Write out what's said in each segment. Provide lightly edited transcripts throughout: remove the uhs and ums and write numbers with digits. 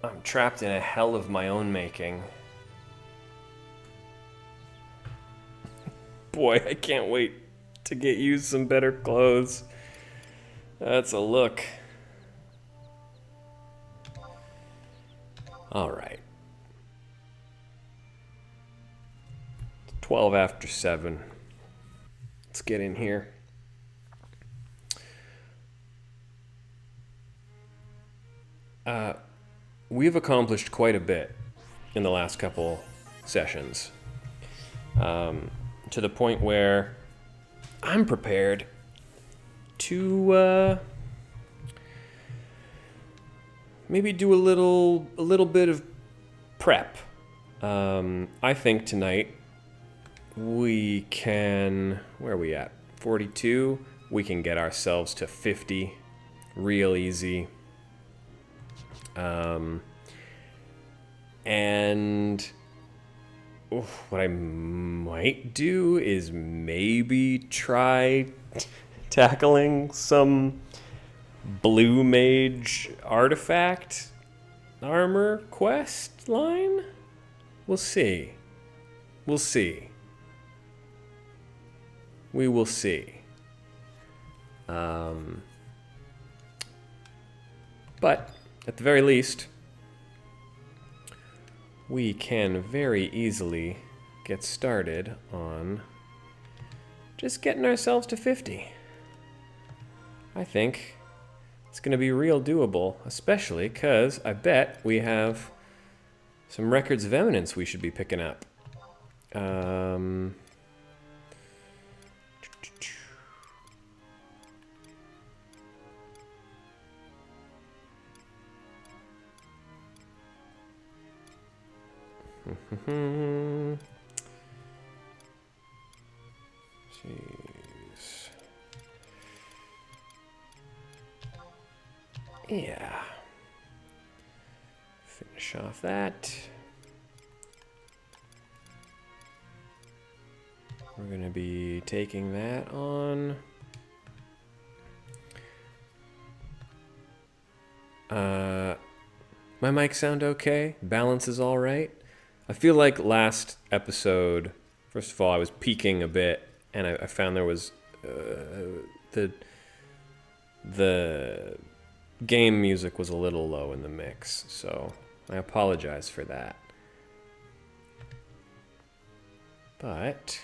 I'm trapped in a hell of my own making. Boy, I can't wait to get you some better clothes. That's a look. All right. 12 after 7. Let's get in here. We've accomplished quite a bit in the last couple sessions. To the point where I'm prepared to maybe do a little bit of prep. I think tonight we can, where are we at? 42. We can get ourselves to 50 real easy. And what I might do is maybe try tackling some blue mage artifact armor quest line. We'll see. We'll see. We will see. But at the very least, we can very easily get started on just getting ourselves to 50. I think it's going to be real doable, especially because I bet we have some records of eminence we should be picking up. Jeez. Yeah. Finish off that. We're going to be taking that on. My mic sound okay? Balance is all right? I feel like last episode, first of all, I was peaking a bit, and I found there was the game music was a little low in the mix, so I apologize for that. But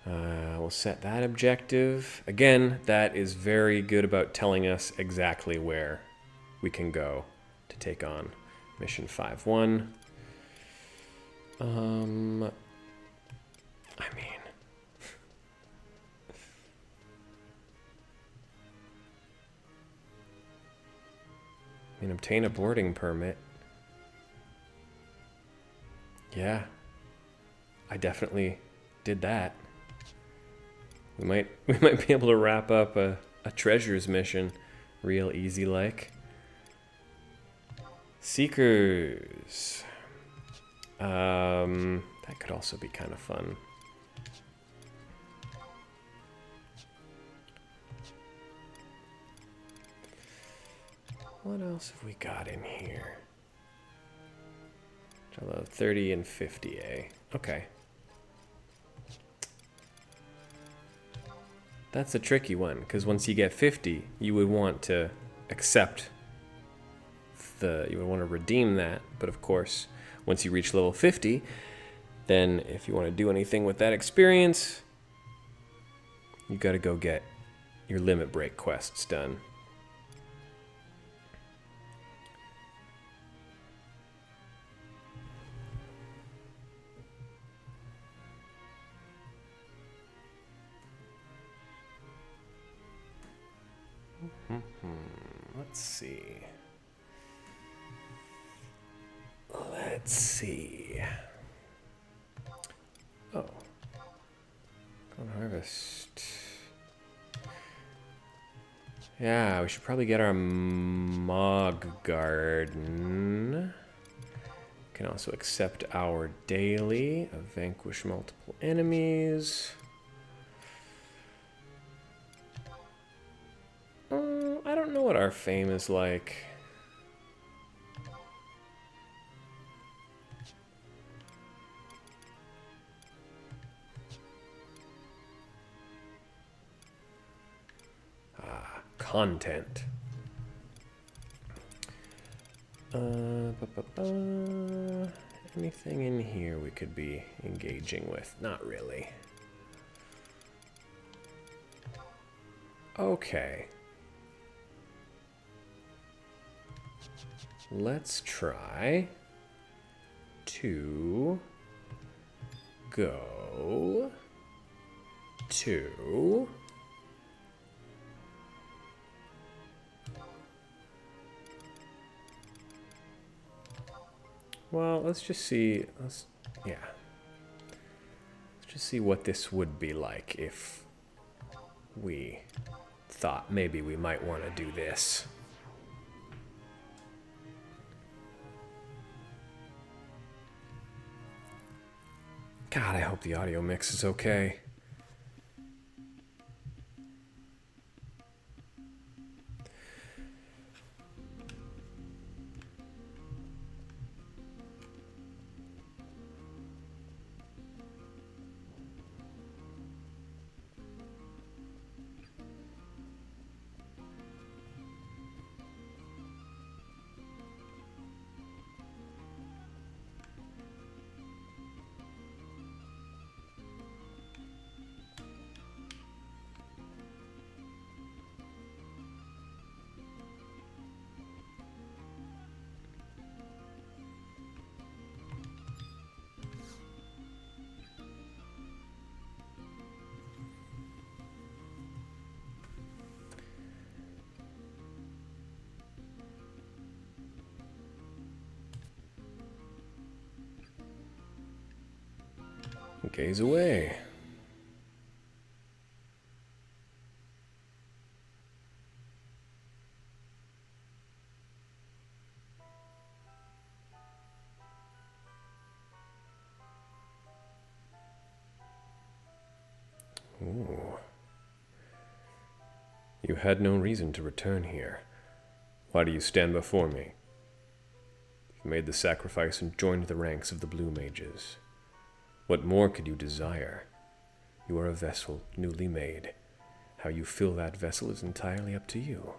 we'll set that objective. Again, that is very good about telling us exactly where we can go to take on Mission 5-1. I mean, obtain a boarding permit. Yeah, I definitely did that. We might be able to wrap up a treasures mission real easy like. Seekers. That could also be kind of fun. What else have we got in here? 30 and 50A. Okay. That's a tricky one, because once you get 50, you would want to accept you would want to redeem that. But of course, once you reach level 50, then if you want to do anything with that experience, you got to go get your limit break quests done. Let's see. Let's see. Oh. Go and harvest. Yeah, we should probably get our Mog Garden. Can also accept our daily. Vanquish multiple enemies. I don't know what what our fame is like. Content. Anything in here we could be engaging with? Not really. Okay. Let's try to go to well, let's just see. Let's just see what this would be like if we thought maybe we might want to do this. God, I hope the audio mix is okay. Gaze away. Ooh. You had no reason to return here. Why do you stand before me? You made the sacrifice and joined the ranks of the Blue Mages. What more could you desire? You are a vessel newly made. How you fill that vessel is entirely up to you.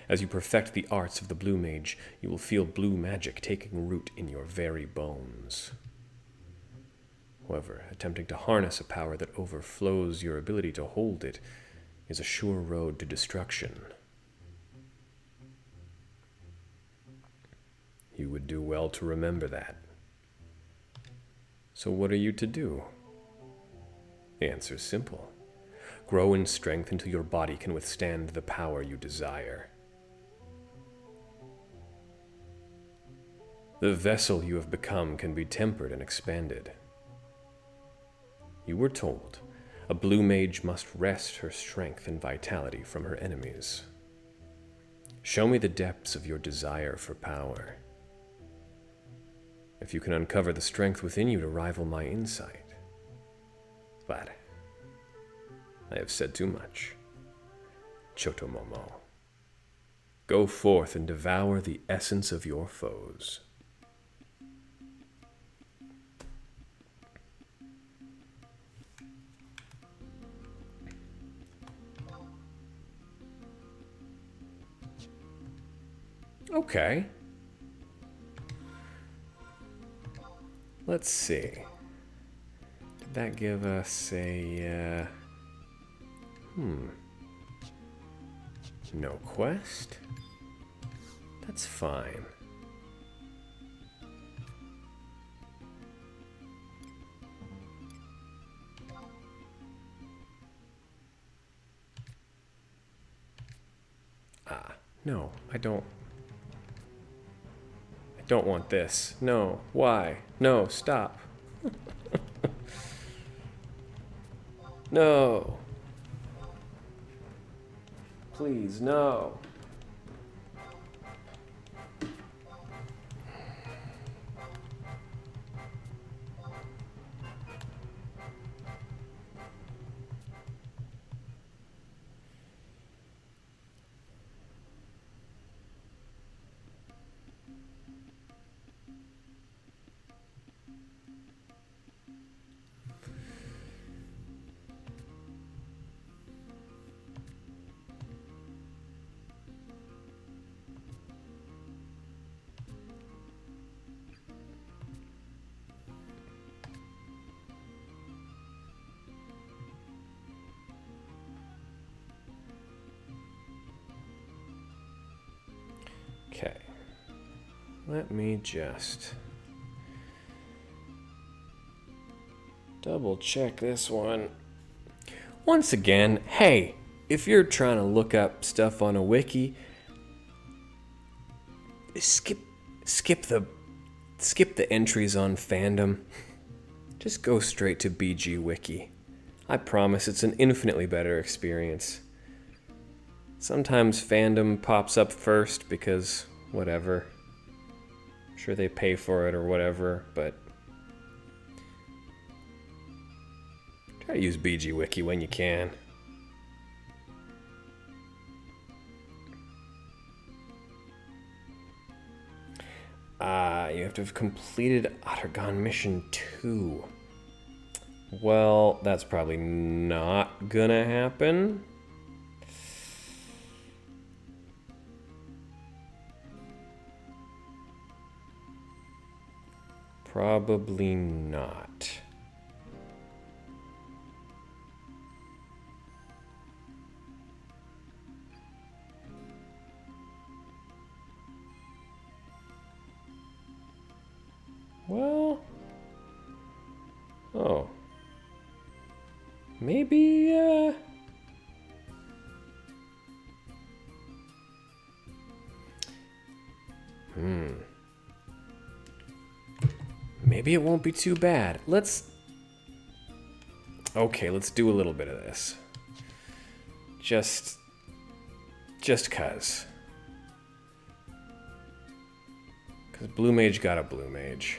As you perfect the arts of the Blue Mage, you will feel blue magic taking root in your very bones. However, attempting to harness a power that overflows your ability to hold it is a sure road to destruction. You would do well to remember that. So what are you to do? The answer is simple. Grow in strength until your body can withstand the power you desire. The vessel you have become can be tempered and expanded. You were told, a Blue Mage must wrest her strength and vitality from her enemies. Show me the depths of your desire for power. If you can uncover the strength within you to rival my insight. But I have said too much. Chotomomo. Go forth and devour the essence of your foes. Okay. Let's see. Did that give us a, no quest? That's fine. No, I don't want this. No, why? No, stop. No. Please, no. Let me just double check this one. Once again, hey, if you're trying to look up stuff on a wiki, skip the entries on fandom. Just go straight to BG Wiki. I promise it's an infinitely better experience. Sometimes fandom pops up first because whatever. I'm sure they pay for it or whatever, but try to use BG Wiki when you can. You have to have completed Ottergon Mission 2. Well, that's probably not gonna happen. Probably not. Well, oh, maybe, maybe it won't be too bad. Okay, let's do a little bit of this. Just cause. Cause Blue Mage got a Blue Mage.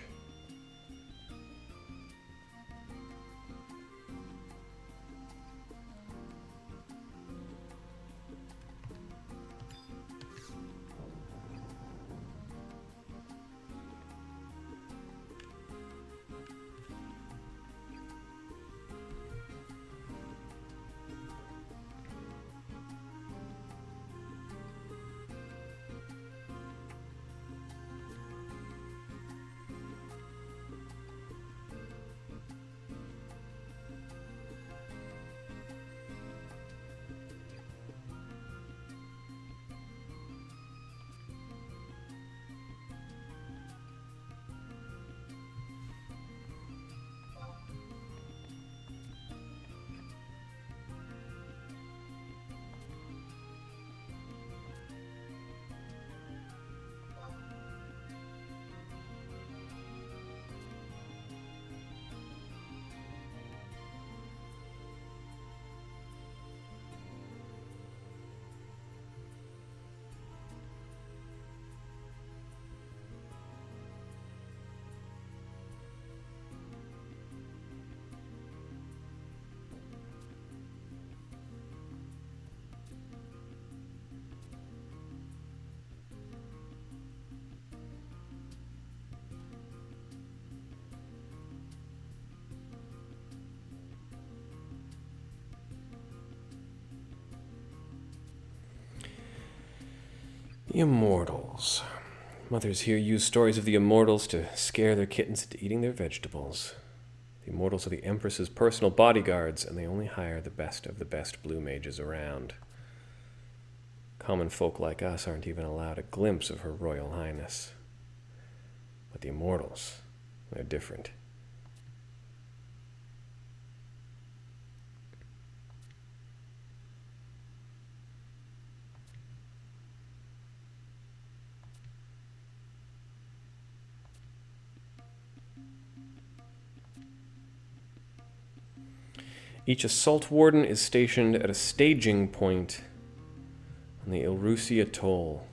The Immortals. Mothers here use stories of the Immortals to scare their kittens into eating their vegetables. The Immortals are the Empress's personal bodyguards, and they only hire the best of the best Blue Mages around. Common folk like us aren't even allowed a glimpse of Her Royal Highness. But the Immortals, they're different. Each Assault Warden is stationed at a staging point on the Ilrusi Atoll,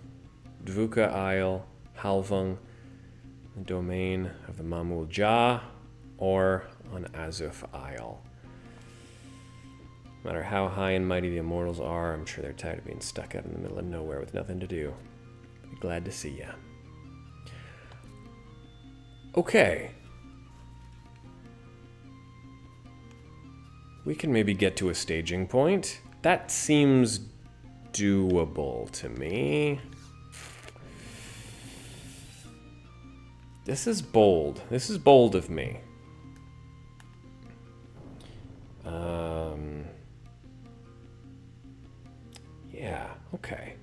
Dvuka Isle, Halvung, the domain of the Mamul Ja, or on Azuf Isle. No matter how high and mighty the Immortals are, I'm sure they're tired of being stuck out in the middle of nowhere with nothing to do. Be glad to see ya. Okay. We can maybe get to a staging point. That seems doable to me. This is bold. This is bold of me. Yeah, okay.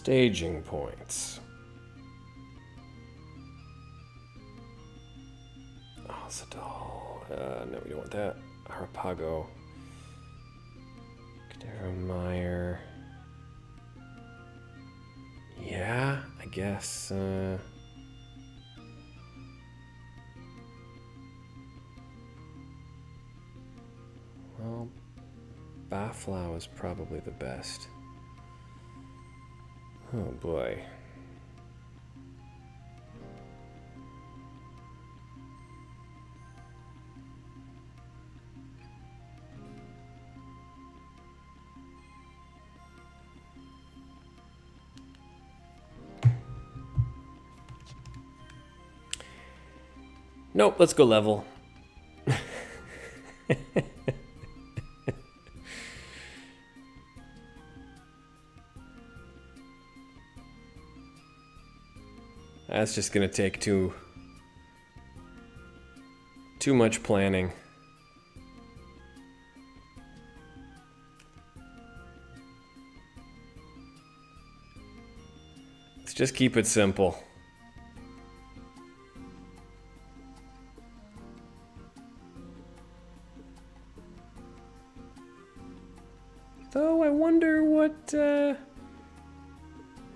Staging points. Oh, Sadal. No, we don't want that. Harpago. Kderemeyer. Yeah, I guess. Well, Baflau is probably the best. Oh boy. Nope, let's go level. That's just gonna take too much planning. Let's just keep it simple. Though I wonder what no,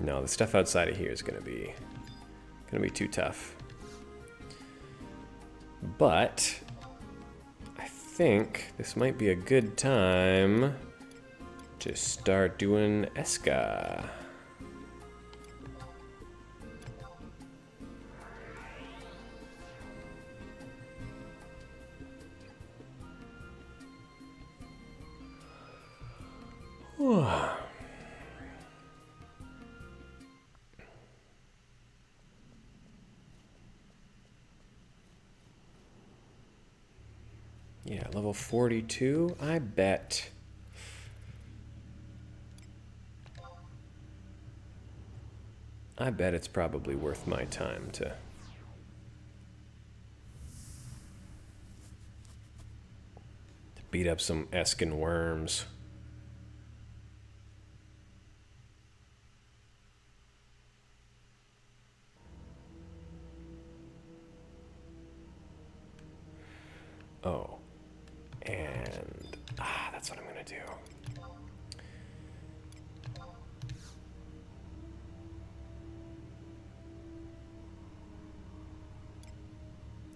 the stuff outside of here is gonna be too tough. But I think this might be a good time to start doing Eska. Yeah, level 42, I bet. I bet it's probably worth my time to beat up some Eskin worms. Oh. And that's what I'm gonna do.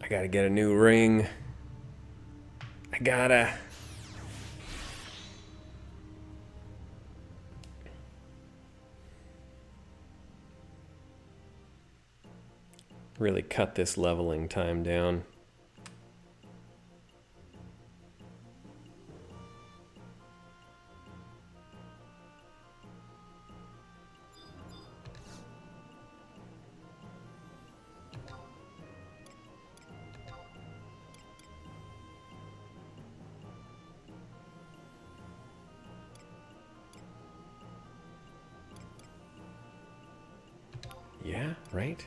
I gotta get a new ring. I gotta. Really cut this leveling time down. Yeah, right?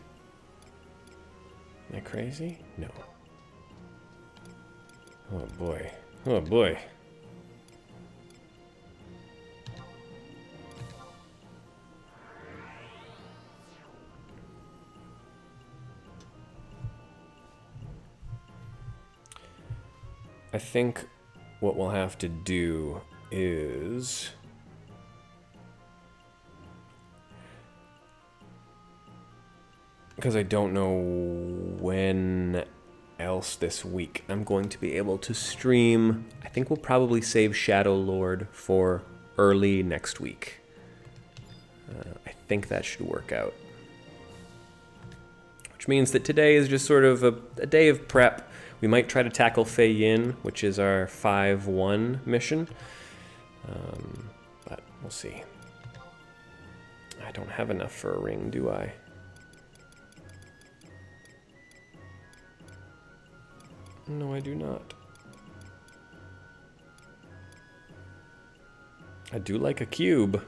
Am I crazy? No. Oh boy. Oh boy. I think what we'll have to do is because I don't know when else this week I'm going to be able to stream. I think we'll probably save Shadow Lord for early next week. I think that should work out. Which means that today is just sort of a day of prep. We might try to tackle Fei Yin, which is our 5-1 mission. But we'll see. I don't have enough for a ring, do I? No, I do not. I do like a cube.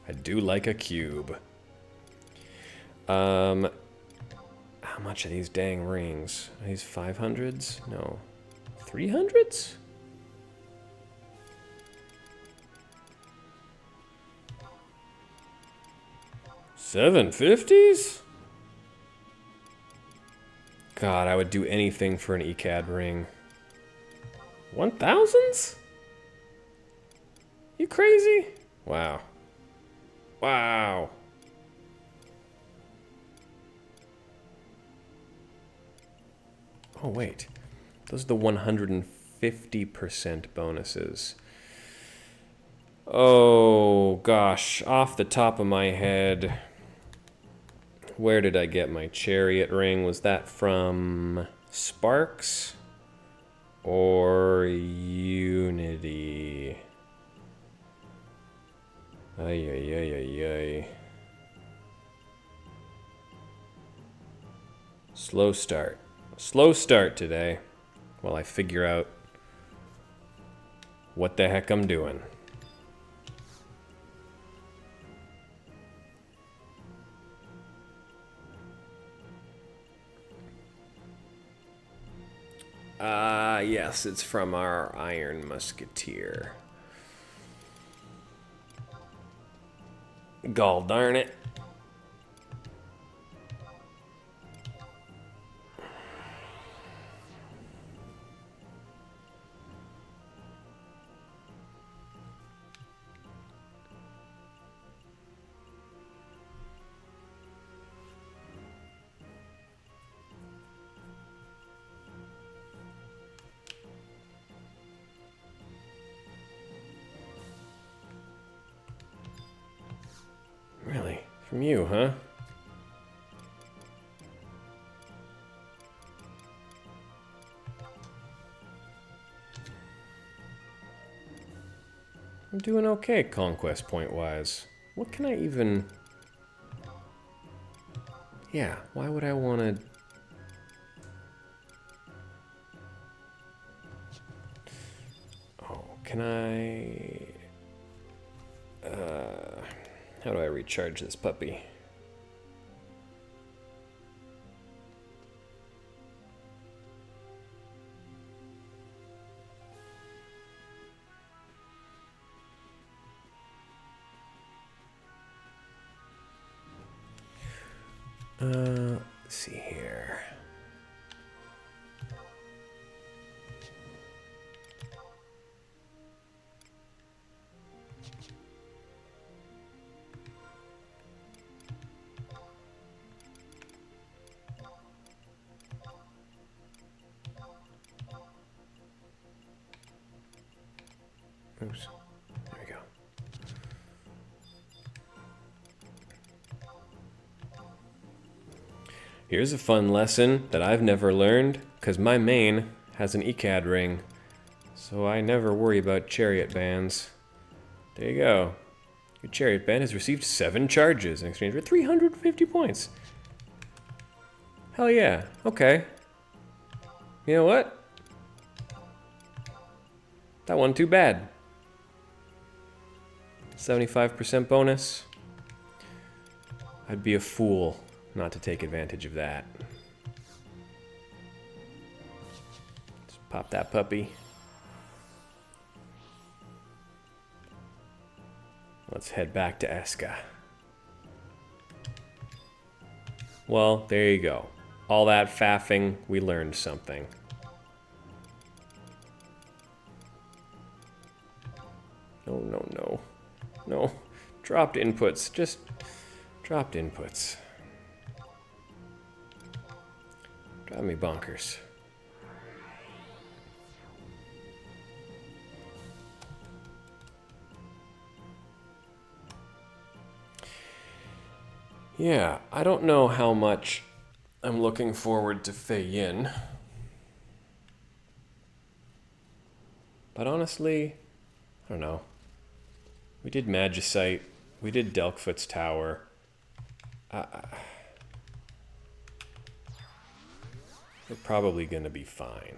I do like a cube. How much are these dang rings? Are these 500s? No. 300s? 750s? God, I would do anything for an ECAD ring. 1000s? You crazy? Wow. Wow. Oh, wait. Those are the 150% bonuses. Oh, gosh. Off the top of my head, where did I get my chariot ring? Was that from Sparks or Unity? Ay, ay, ay, ay, ay. Slow start. Slow start today while I figure out what the heck I'm doing. Yes, it's from our Iron Musketeer. Gall darn it. Really? From you, huh? I'm doing okay conquest point-wise. What can I even... Yeah, why would I want to... Oh, can I... How do I recharge this puppy? Let's see here. Oops. There we go. Here's a fun lesson that I've never learned, because my main has an ECAD ring, so I never worry about chariot bands. There you go. Your chariot band has received 7 charges in exchange for 350 points. Hell yeah. Okay. You know what? That wasn't too bad. 75% bonus. I'd be a fool not to take advantage of that. Just pop that puppy. Let's head back to Eska. Well, there you go. All that faffing, we learned something. No, no, no. No. Dropped inputs. Just dropped inputs. Drive me bonkers. Yeah, I don't know how much I'm looking forward to Fei Yin. But honestly, I don't know. We did Magicite. We did Delkfoot's Tower. We're probably going to be fine.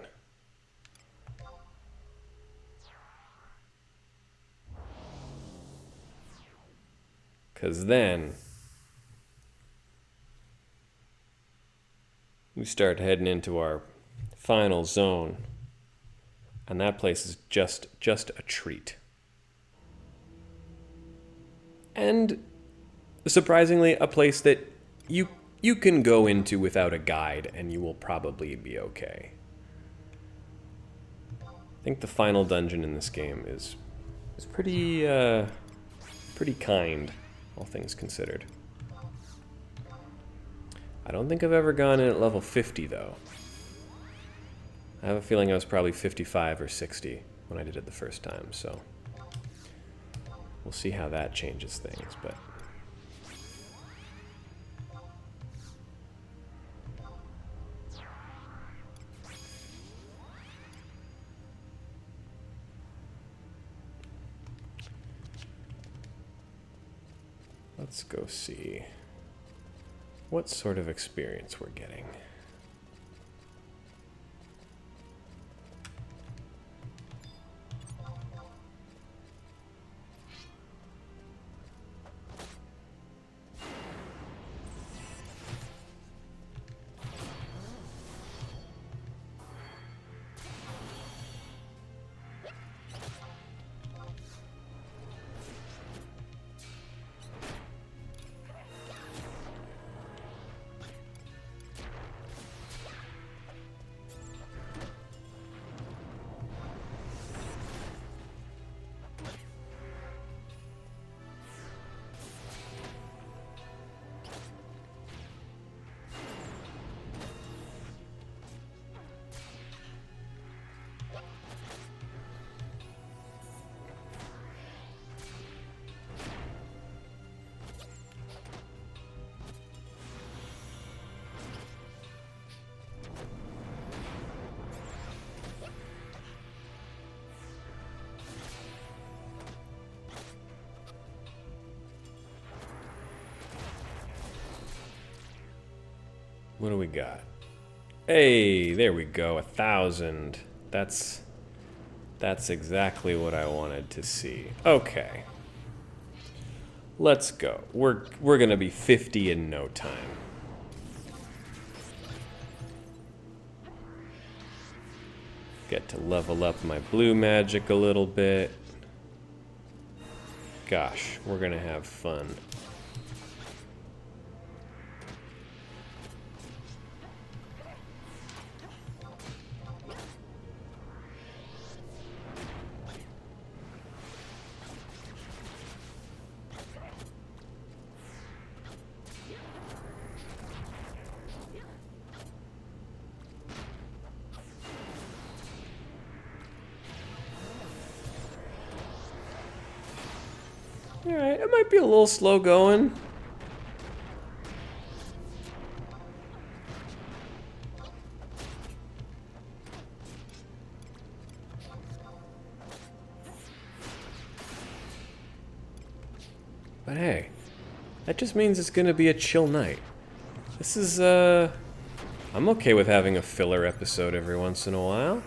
Because then we start heading into our final zone. And that place is just a treat. And surprisingly, a place that you can go into without a guide and you will probably be okay. I think the final dungeon in this game is pretty kind, all things considered. I don't think I've ever gone in at level 50 though. I have a feeling I was probably 55 or 60 when I did it the first time, so we'll see how that changes things, but let's go see what sort of experience we're getting. What do we got? Hey, there we go, 1,000. That's exactly what I wanted to see. Okay. Let's go. We're gonna be 50 in no time. Get to level up my blue magic a little bit. Gosh, we're gonna have fun. Alright, it might be a little slow going. But hey, that just means it's gonna be a chill night. This is, I'm okay with having a filler episode every once in a while.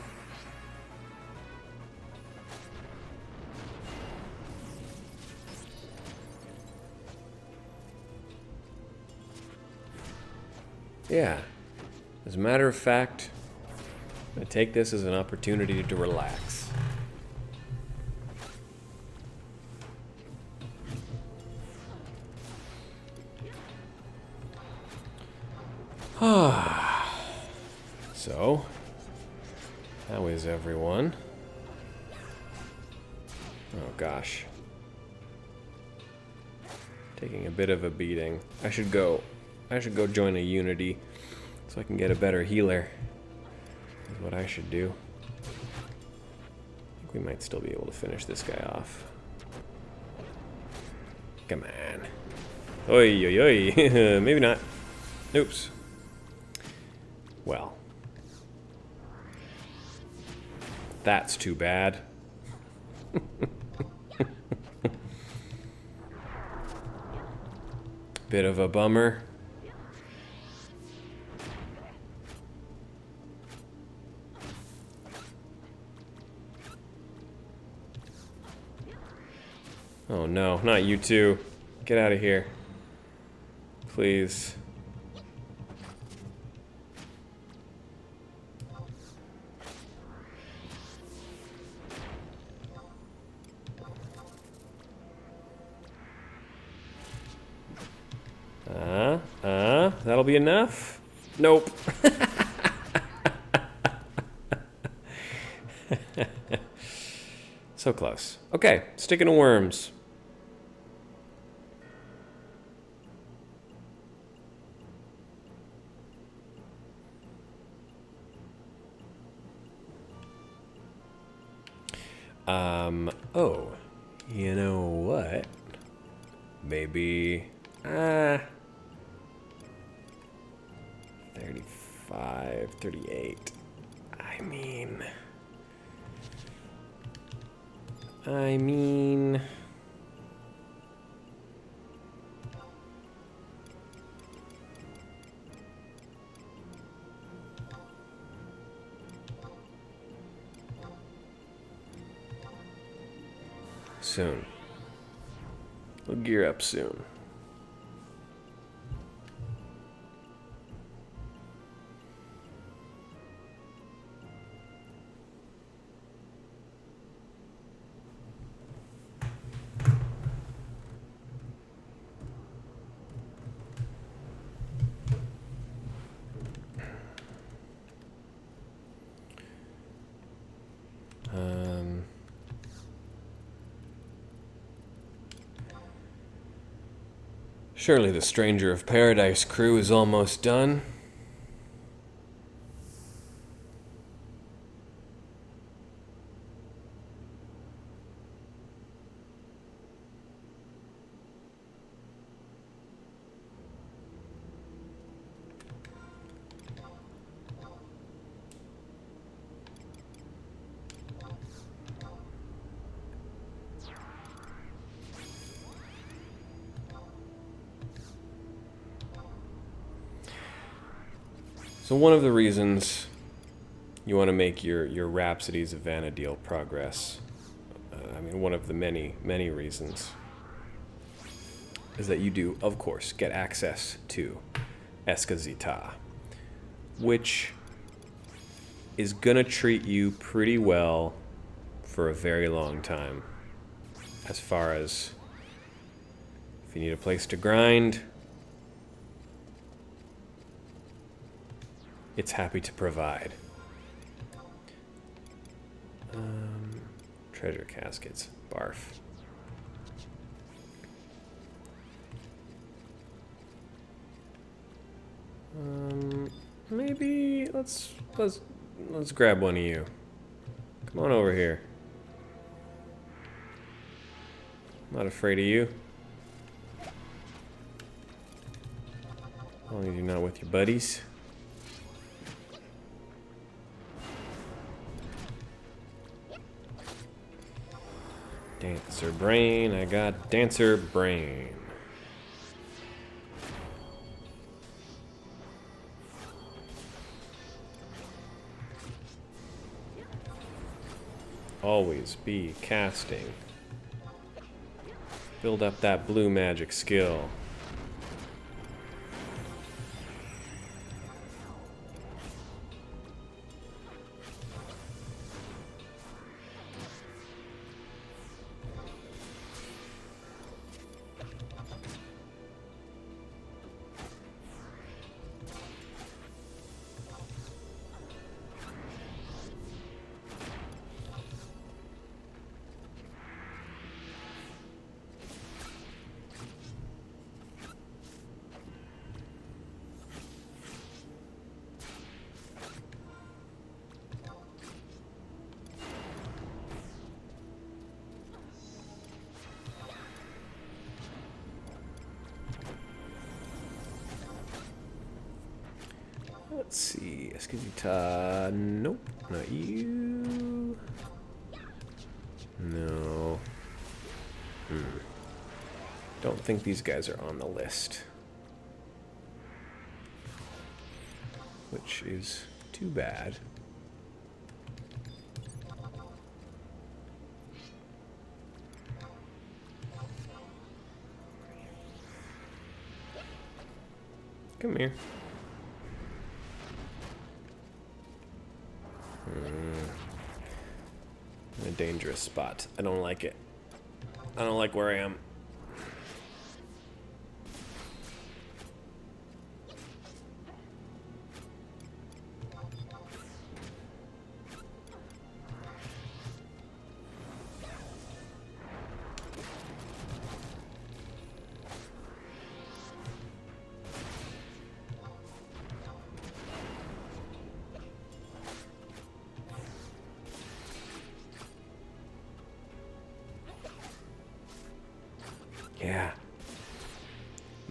Yeah, as a matter of fact, I take this as an opportunity to relax. So, how is everyone? Oh gosh. Taking a bit of a beating. I should go join a Unity so I can get a better healer. Is what I should do. I think we might still be able to finish this guy off. Come on. Oi, oi, oi. Maybe not. Oops. Well. That's too bad. Bit of a bummer. Oh no, not you two. Get out of here. Please. That'll be enough? Nope. So close. Okay, sticking to worms. Oh, you know what? Maybe, 35, 38. I mean... soon. We'll gear up soon. Surely the Stranger of Paradise crew is almost done. So one of the reasons you want to make your Rhapsodies of Vana'diel progress, one of the many, many reasons, is that you do, of course, get access to Escazita, which is gonna treat you pretty well for a very long time. As far as if you need a place to grind, it's happy to provide. Treasure caskets. Barf. Maybe let's grab one of you. Come on over here. I'm not afraid of you. As long as you're not with your buddies. Dancer brain, I got dancer brain. Always be casting. Build up that blue magic skill. Let's see, Escazita, nope, not you. No. Don't think these guys are on the list. Which is too bad. Come here. In a dangerous spot. I don't like it. I don't like where I am.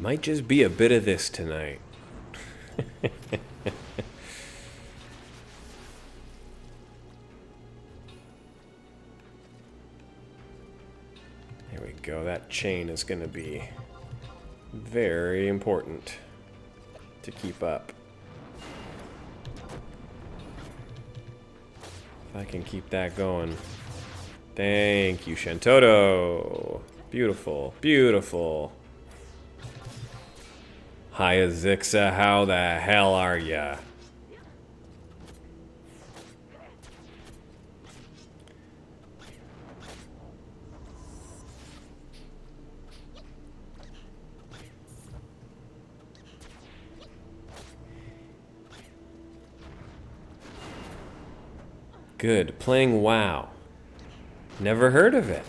Might just be a bit of this tonight. There we go. That chain is going to be very important to keep up. If I can keep that going. Thank you, Shantoto. Beautiful, beautiful. Hiya, Zixa, how the hell are ya? Good, playing WoW. Never heard of it.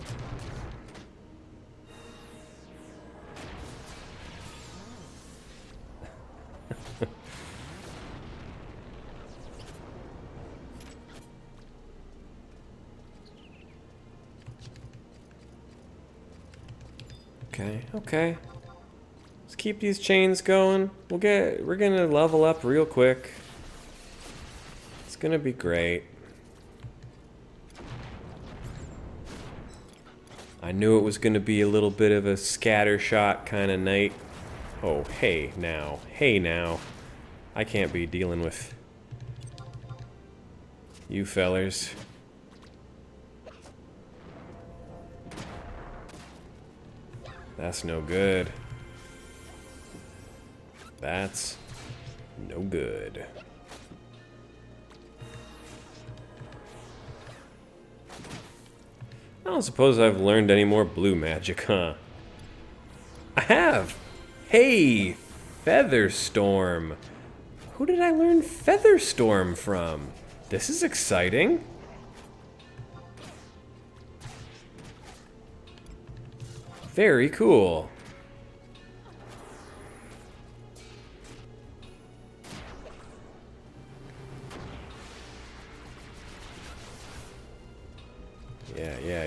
Okay. Let's keep these chains going. We're gonna level up real quick. It's gonna be great. I knew it was gonna be a little bit of a scattershot kind of night. Oh, hey now. I can't be dealing with you fellers. That's no good. That's no good. I don't suppose I've learned any more blue magic, huh? I have! Hey! Featherstorm! Who did I learn Featherstorm from? This is exciting. Very cool.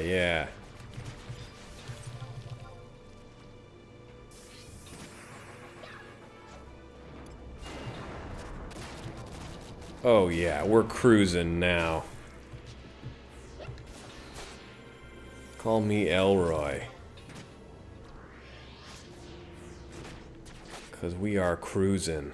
Yeah. Oh yeah, we're cruising now. Call me Elroy. 'Cause we are cruising.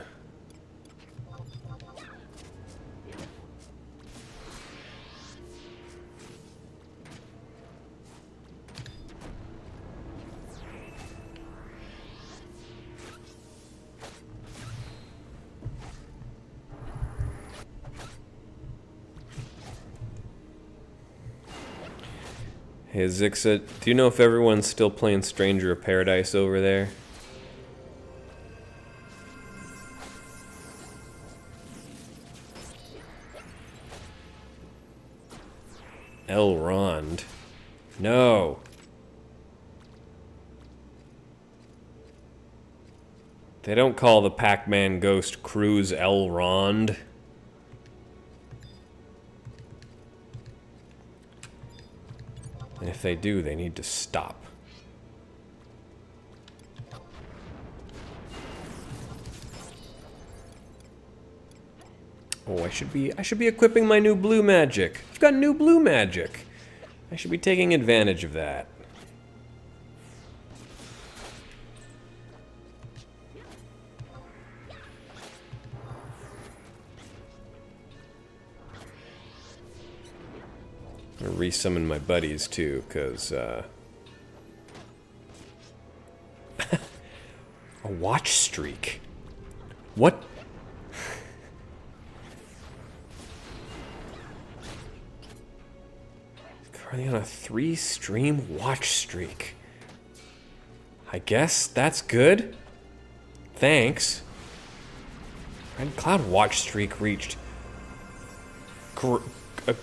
Hey Zixa, do you know if everyone's still playing Stranger of Paradise over there? Elrond. No. They don't call the Pac-Man Ghost Cruise Elrond. And if they do, they need to stop. Oh, I should be equipping my new blue magic. I've got new blue magic. I should be taking advantage of that. I'm gonna re-summon my buddies too, cause a watch streak. What? Currently on a 3-stream watch streak. I guess that's good. Thanks. Red Cloud watch streak reached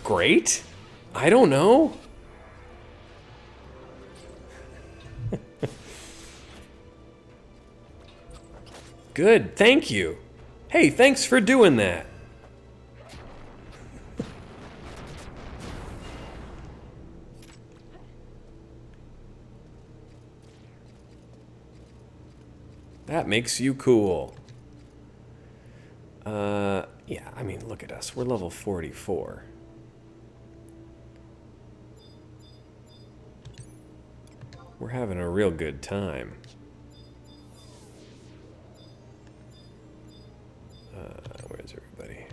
great? I don't know. Good, thank you. Hey, thanks for doing that. That makes you cool. Yeah, I mean, look at us. We're level 44. We're having a real good time. Where's everybody?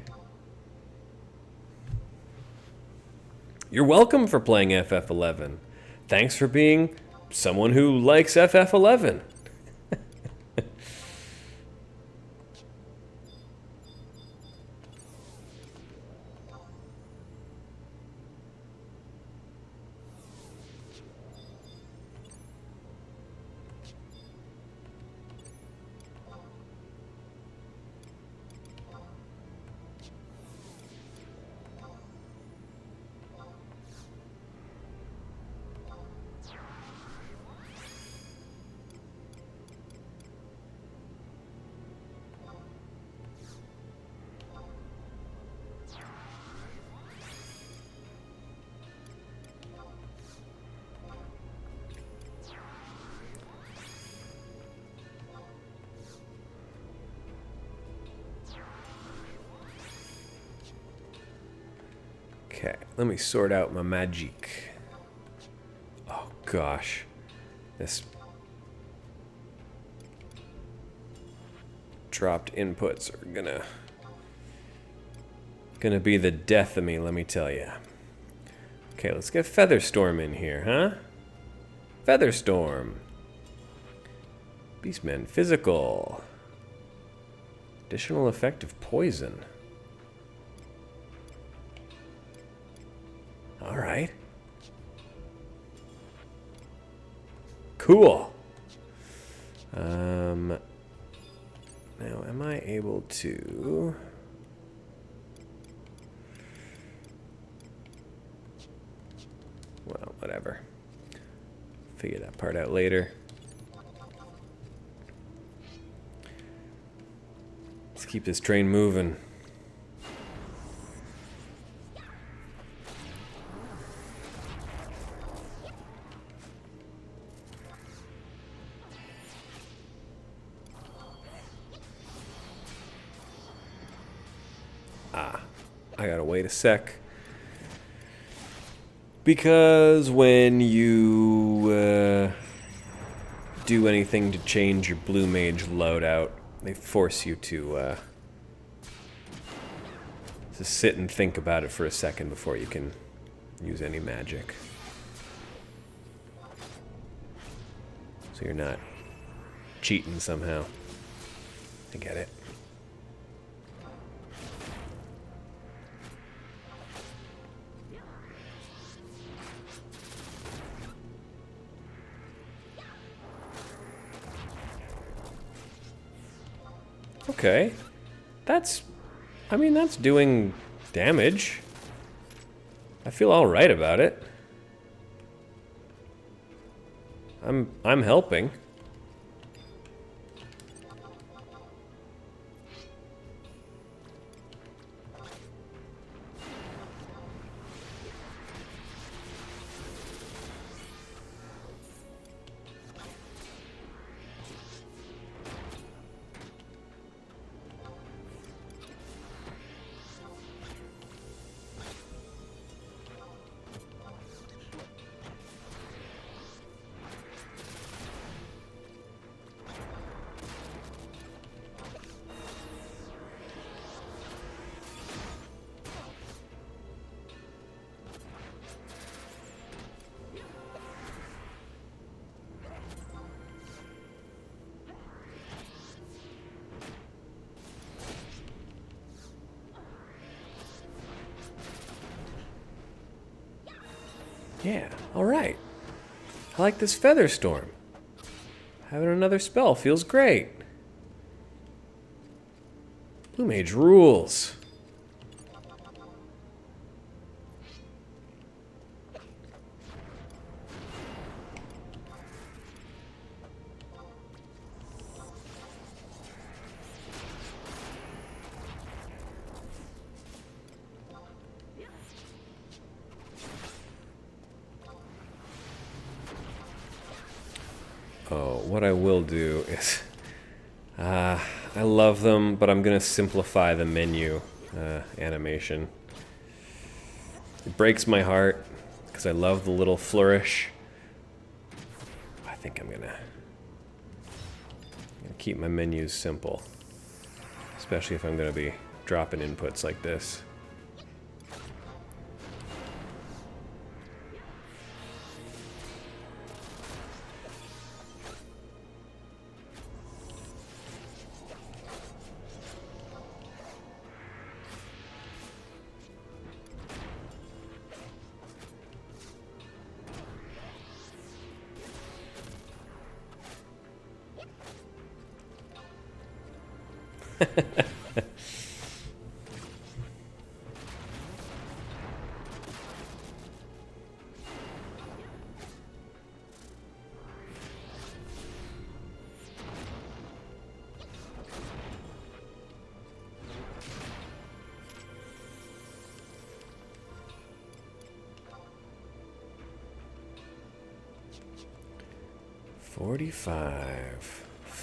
You're welcome for playing FF11. Thanks for being someone who likes FF11. Okay, let me sort out my magic. Oh gosh, this dropped inputs are gonna be the death of me, let me tell you. Okay, let's get Featherstorm in here, huh? Featherstorm. Beastman, physical. Additional effect of poison. All right. Cool. Now, am I able to... Well, whatever. Figure that part out later. Let's keep this train moving. I gotta wait a sec. Because when you do anything to change your blue mage loadout, they force you to sit and think about it for a second before you can use any magic. So you're not cheating somehow. I get it. Okay, that's doing damage. I feel all right about it. I'm helping. Yeah, alright. I like this Featherstorm. Having another spell feels great. Blue Mage rules. Oh, what I will do is I love them, but I'm going to simplify the menu animation. It breaks my heart because I love the little flourish. I think I'm going to keep my menus simple, especially if I'm going to be dropping inputs like this.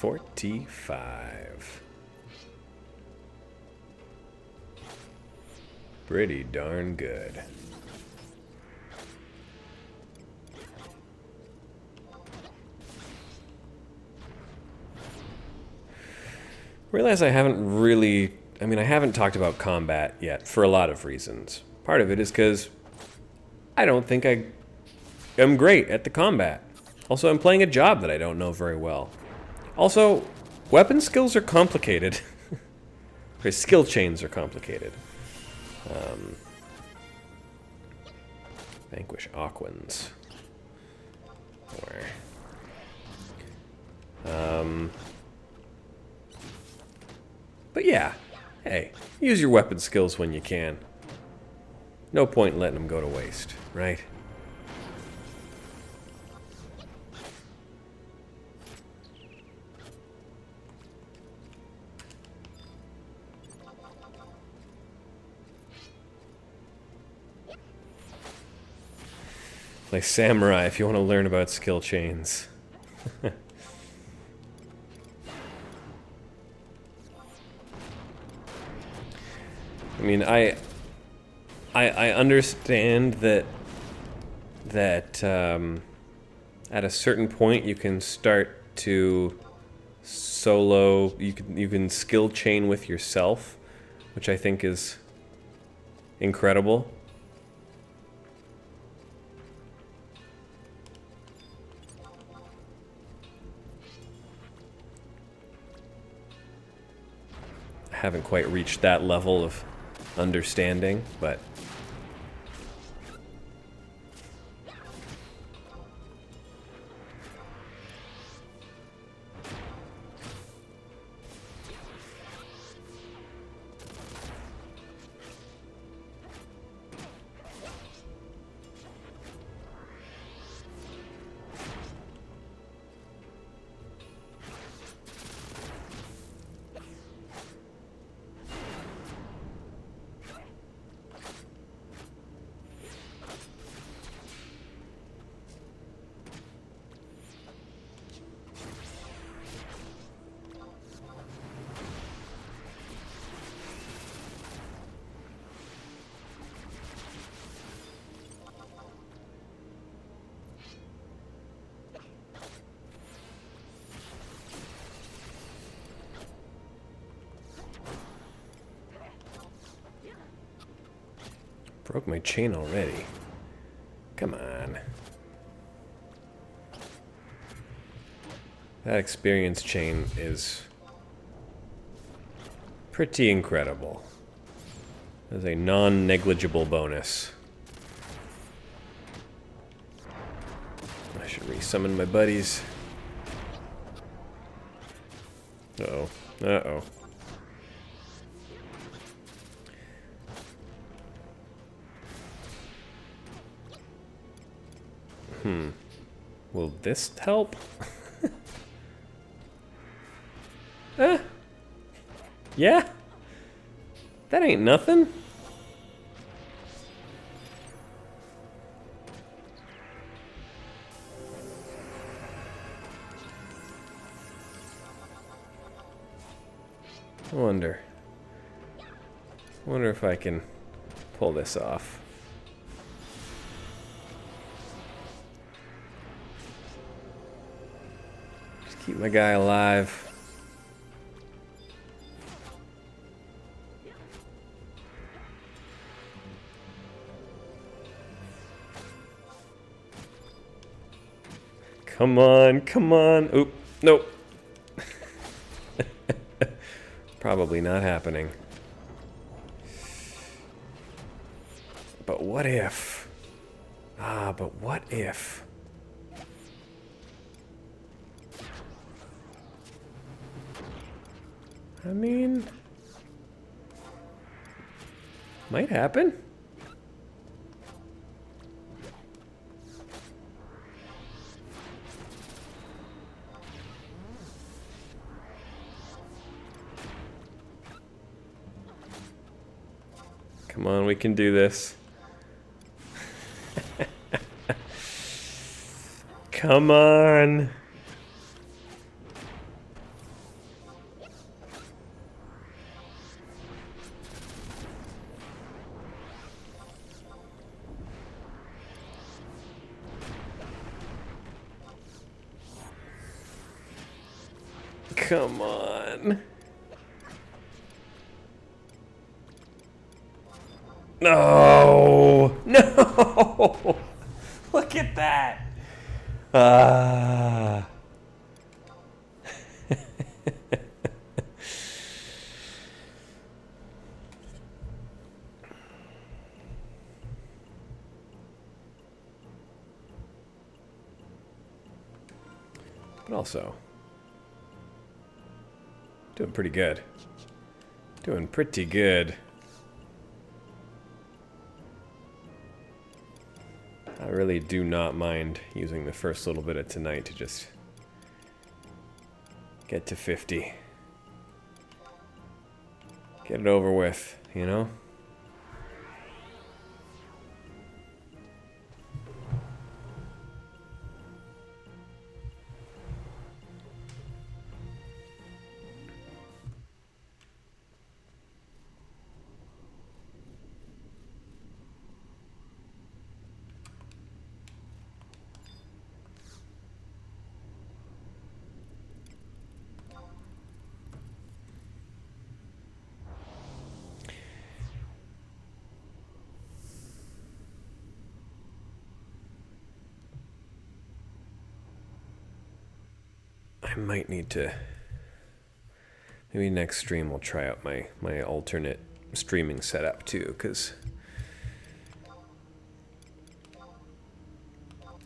$45. Pretty darn good. Realize I haven't really... I mean, I haven't talked about combat yet for a lot of reasons. Part of it is because I don't think I am great at the combat. Also, I'm playing a job that I don't know very well. Also, weapon skills are complicated. Skill chains are complicated. Vanquish Aquans. But yeah, hey, use your weapon skills when you can. No point in letting them go to waste, right? Play Samurai if you want to learn about skill chains. I mean, I understand that at a certain point you can start to solo. You can skill chain with yourself, which I think is incredible. I haven't quite reached that level of understanding, but broke my chain already. Come on. That experience chain is pretty incredible. As a non-negligible bonus. I should resummon my buddies. Uh-oh. Uh-oh. Will this help? Yeah? That ain't nothing. Wonder if I can pull this off. Just keep my guy alive. Come on, come on. Oop, nope. Probably not happening. But what if? But what if? I mean, might happen. Come on, we can do this. Come on. Come on. No! No! Look at that! But also, doing pretty good. Doing pretty good. I really do not mind using the first little bit of tonight to just get to 50. Get it over with, you know? I might need to... Maybe next stream we'll try out my alternate streaming setup too, because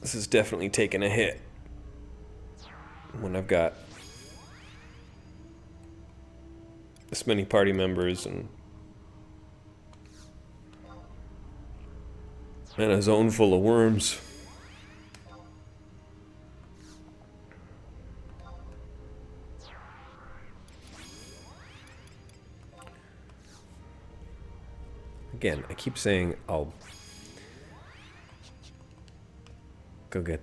this has definitely taken a hit when I've got this many party members and a zone full of worms. Again, I keep saying I'll go get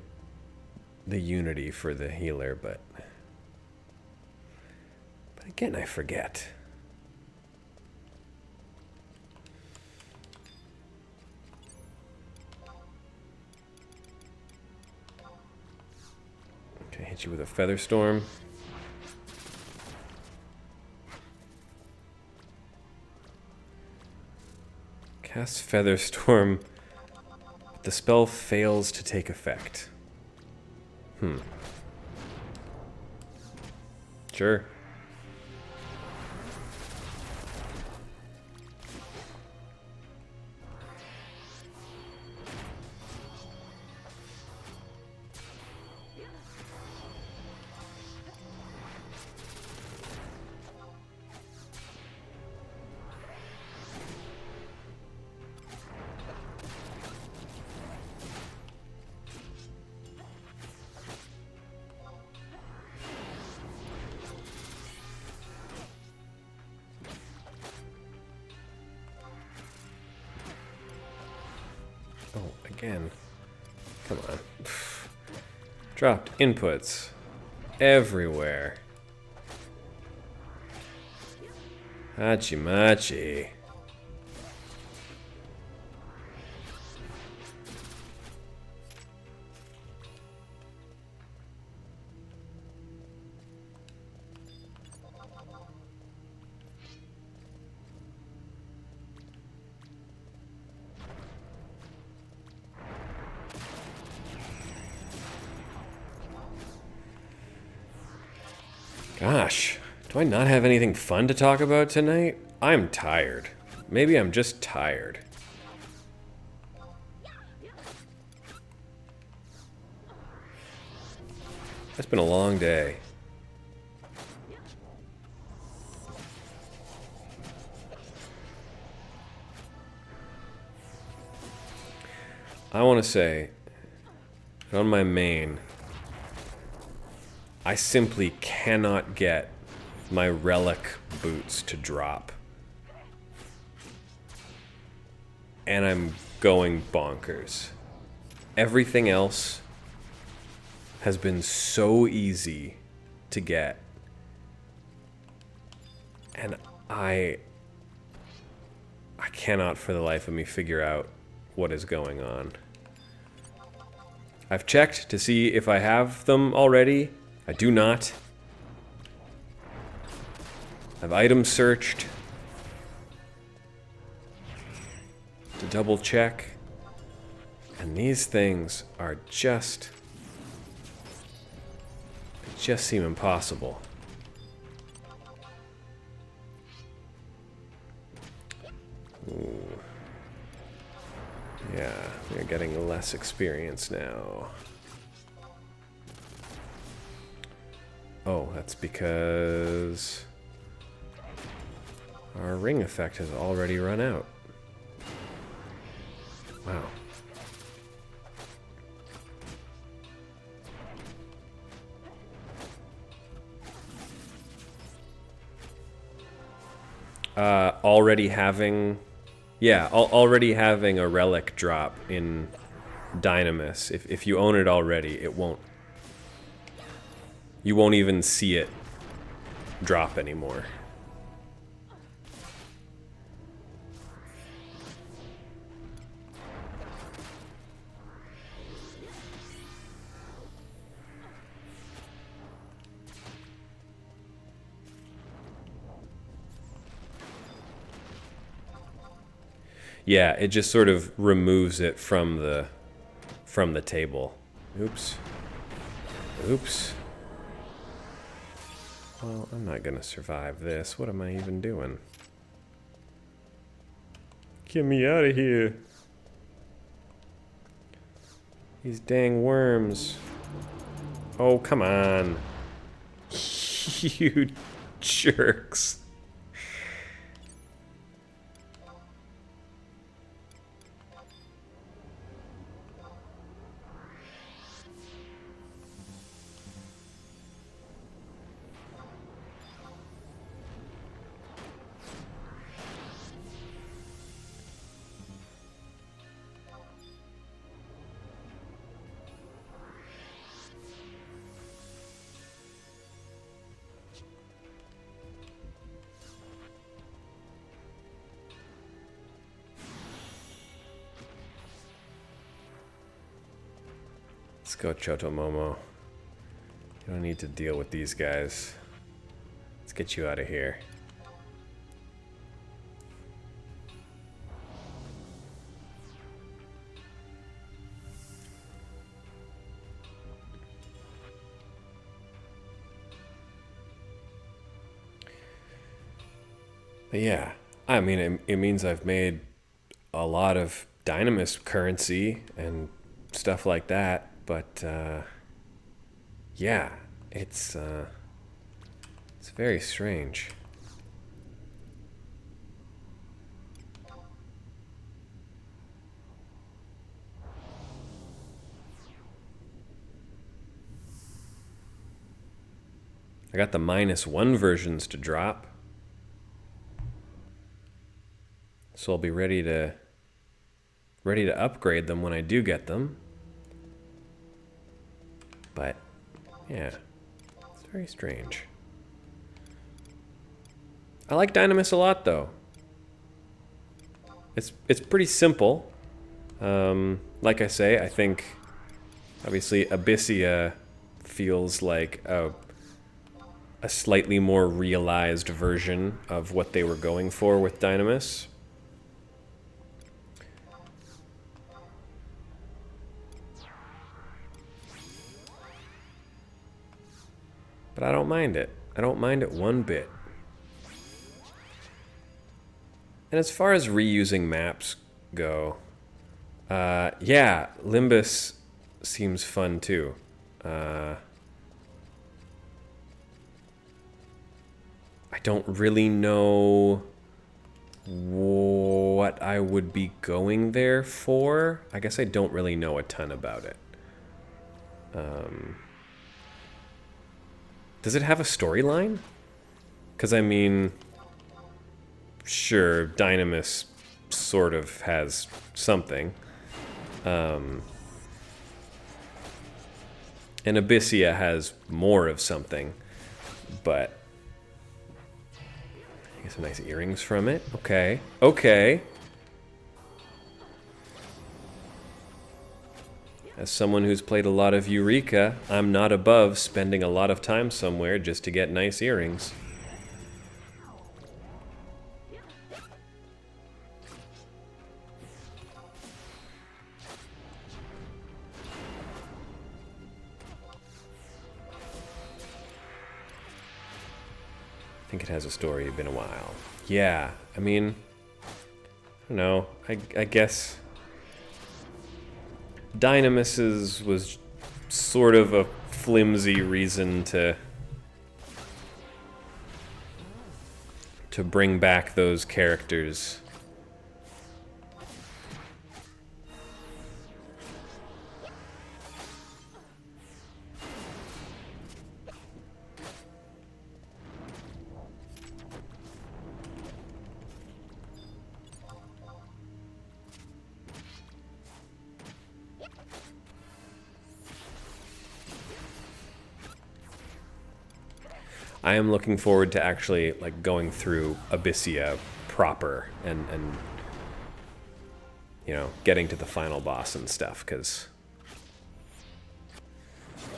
the unity for the healer, but again, I forget. Okay, hit you with a feather storm. Cast Feather Storm, but the spell fails to take effect. Sure. Oh, again. Come on. Dropped inputs everywhere. Hachi machi. Gosh, do I not have anything fun to talk about tonight? I'm tired. Maybe I'm just tired. It's been a long day. I want to say, on my main, I simply cannot get my relic boots to drop. And I'm going bonkers. Everything else has been so easy to get. And I cannot for the life of me figure out what is going on. I've checked to see if I have them already. I do not. I've item searched to double check. And these things are just... they just seem impossible. Ooh. Yeah, we're getting less experience now. Oh, that's because our ring effect has already run out. Wow. Already having... yeah, already having a relic drop in Dynamis. If you own it already, it won't... you won't even see it drop anymore. Yeah, it just sort of removes it from the table. Oops. Oops. Well, I'm not gonna survive this. What am I even doing? Get me out of here. These dang worms. Oh, come on. You jerks. Let's go, Chotomomo. You don't need to deal with these guys. Let's get you out of here. But yeah, I mean, it means I've made a lot of Dynamis currency and stuff like that. But, yeah, it's very strange. I got the -1 versions to drop. So I'll be ready to upgrade them when I do get them. But, yeah, it's very strange. I like Dynamis a lot, though. It's pretty simple. Like I say, I think, obviously, Abyssia feels like a slightly more realized version of what they were going for with Dynamis. But I don't mind it. I don't mind it one bit. And as far as reusing maps go, yeah, Limbus seems fun too. I don't really know what I would be going there for. I guess I don't really know a ton about it. Does it have a storyline? Because, I mean, sure, Dynamis sort of has something. And Abyssia has more of something. But I get some nice earrings from it. Okay. Okay. As someone who's played a lot of Eureka, I'm not above spending a lot of time somewhere just to get nice earrings. I think it has a story. It's been a while. Yeah, I mean, I don't know. I guess Dynamis's was sort of a flimsy reason to bring back those characters. I am looking forward to actually like going through Abyssia proper and you know, getting to the final boss and stuff, because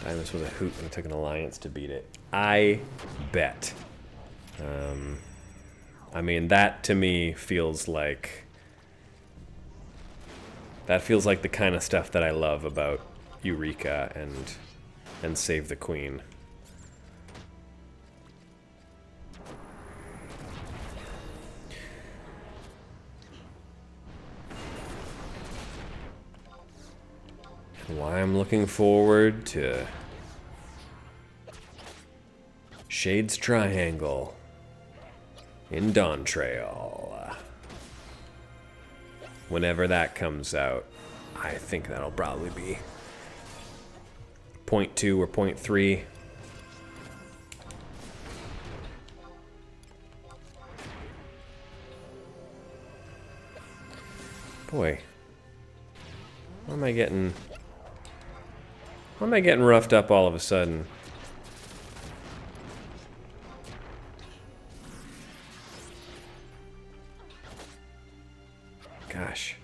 this was a hoot when it took an alliance to beat it. I bet. I mean, that to me feels like the kind of stuff that I love about Eureka and Save the Queen. Why I'm looking forward to Shade's Triangle in Dawn Trail. Whenever that comes out, I think that'll probably be 0.2 or 0.3. Boy, why am I getting roughed up all of a sudden? Gosh.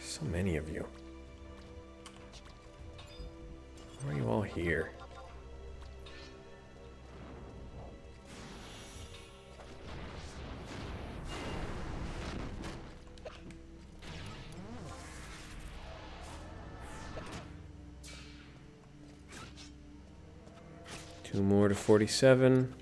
So many of you. Why are you all here? Two more to 47.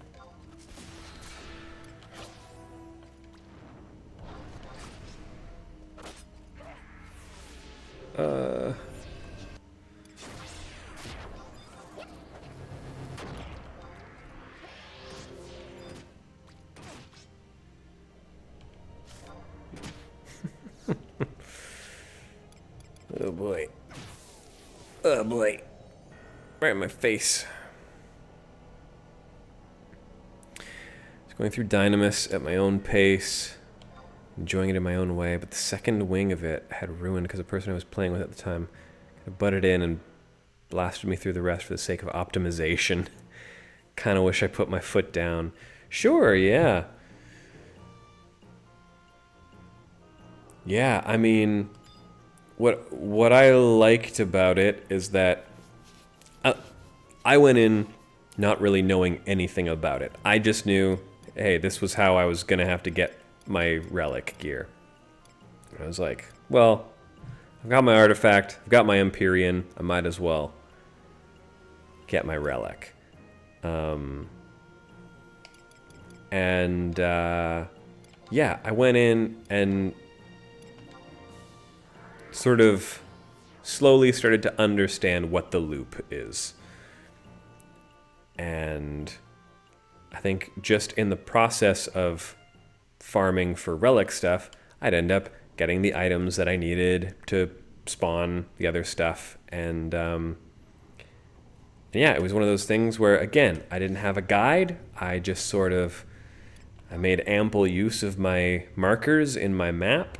Oh boy. Oh boy. Right in my face. Going through Dynamis at my own pace, enjoying it in my own way, but the second wing of it had ruined because the person I was playing with at the time butted in and blasted me through the rest for the sake of optimization. Kind of wish I put my foot down. Sure, yeah. Yeah, I mean, what I liked about it is that I went in not really knowing anything about it. I just knew, hey, this was how I was going to have to get my relic gear. And I was like, well, I've got my artifact, I've got my Empyrean, I might as well get my relic. Yeah, I went in and sort of slowly started to understand what the loop is. And I think just in the process of farming for relic stuff, I'd end up getting the items that I needed to spawn the other stuff. And yeah, it was one of those things where, again, I didn't have a guide. I just sort of, I made ample use of my markers in my map.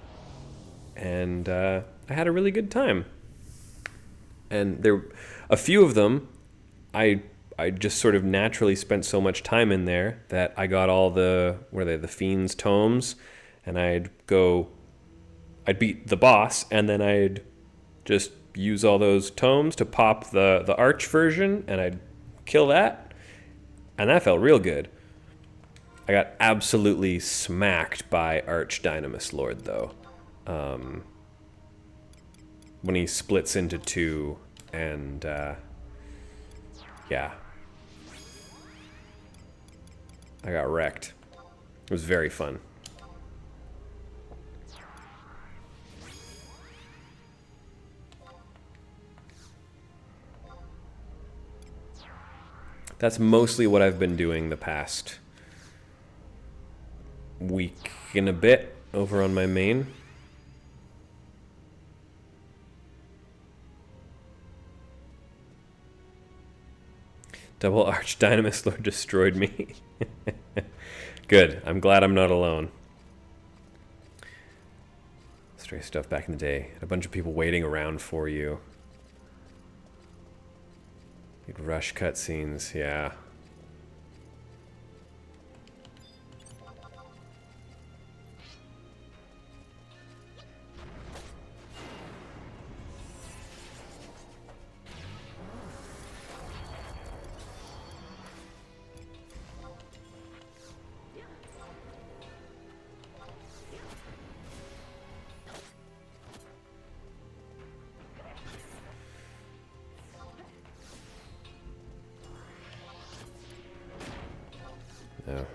And I had a really good time. And there, a few of them, I just sort of naturally spent so much time in there that I got all the, what are they, the Fiend's Tomes, and I'd beat the boss, and then I'd just use all those tomes to pop the Arch version, and I'd kill that, and that felt real good. I got absolutely smacked by Arch Dynamis Lord, though. When he splits into two, and yeah. I got wrecked. It was very fun. That's mostly what I've been doing the past week and a bit over on my main. Double Arch Dynamis Lord destroyed me. Good. I'm glad I'm not alone. Stray stuff back in the day. Had a bunch of people waiting around for you. You'd rush cutscenes, yeah.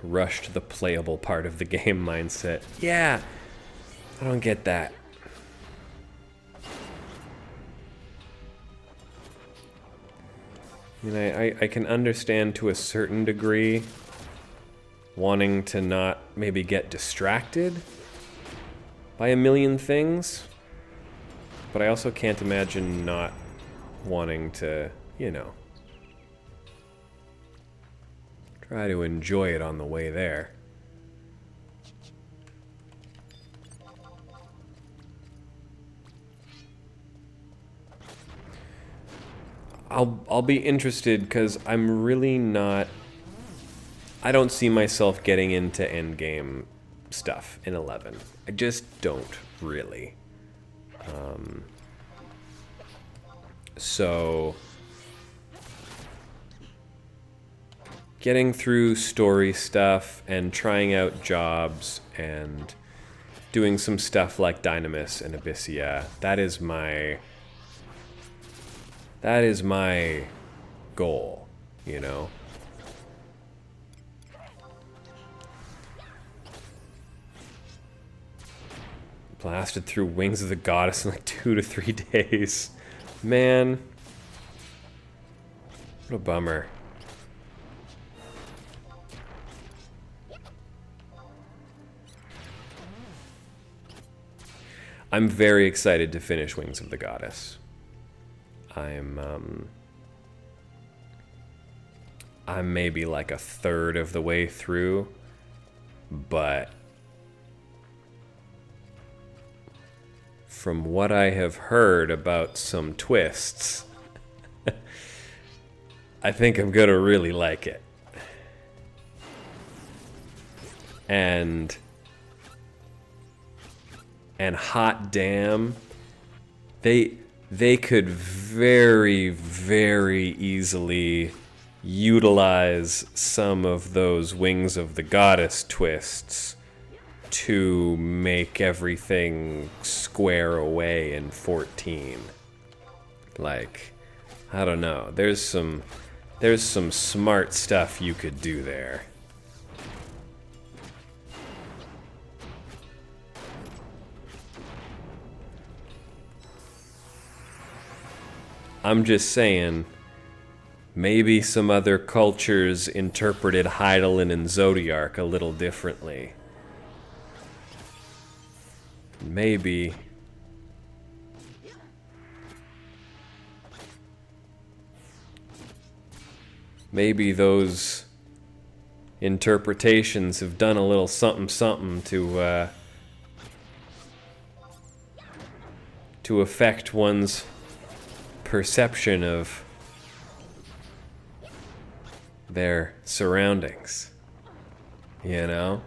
Rush to the playable part of the game mindset. Yeah, I don't get that. I mean, I can understand to a certain degree wanting to not maybe get distracted by a million things, but I also can't imagine not wanting to, you know, try to enjoy it on the way there. I'll be interested because I'm really not. I don't see myself getting into endgame stuff in 11. I just don't really. So getting through story stuff and trying out jobs and doing some stuff like Dynamis and Abyssia, that is my goal, you know? Blasted through Wings of the Goddess in like 2 to 3 days. Man. What a bummer. I'm very excited to finish Wings of the Goddess. I'm maybe like a third of the way through, but from what I have heard about some twists, I think I'm gonna really like it. And hot damn, they could very, very easily utilize some of those Wings of the Goddess twists to make everything square away in 14. Like, I don't know. There's some smart stuff you could do there. I'm just saying, maybe some other cultures interpreted Hydaelyn and Zodiark a little differently. Maybe those interpretations have done a little something to affect one's perception of their surroundings, you know?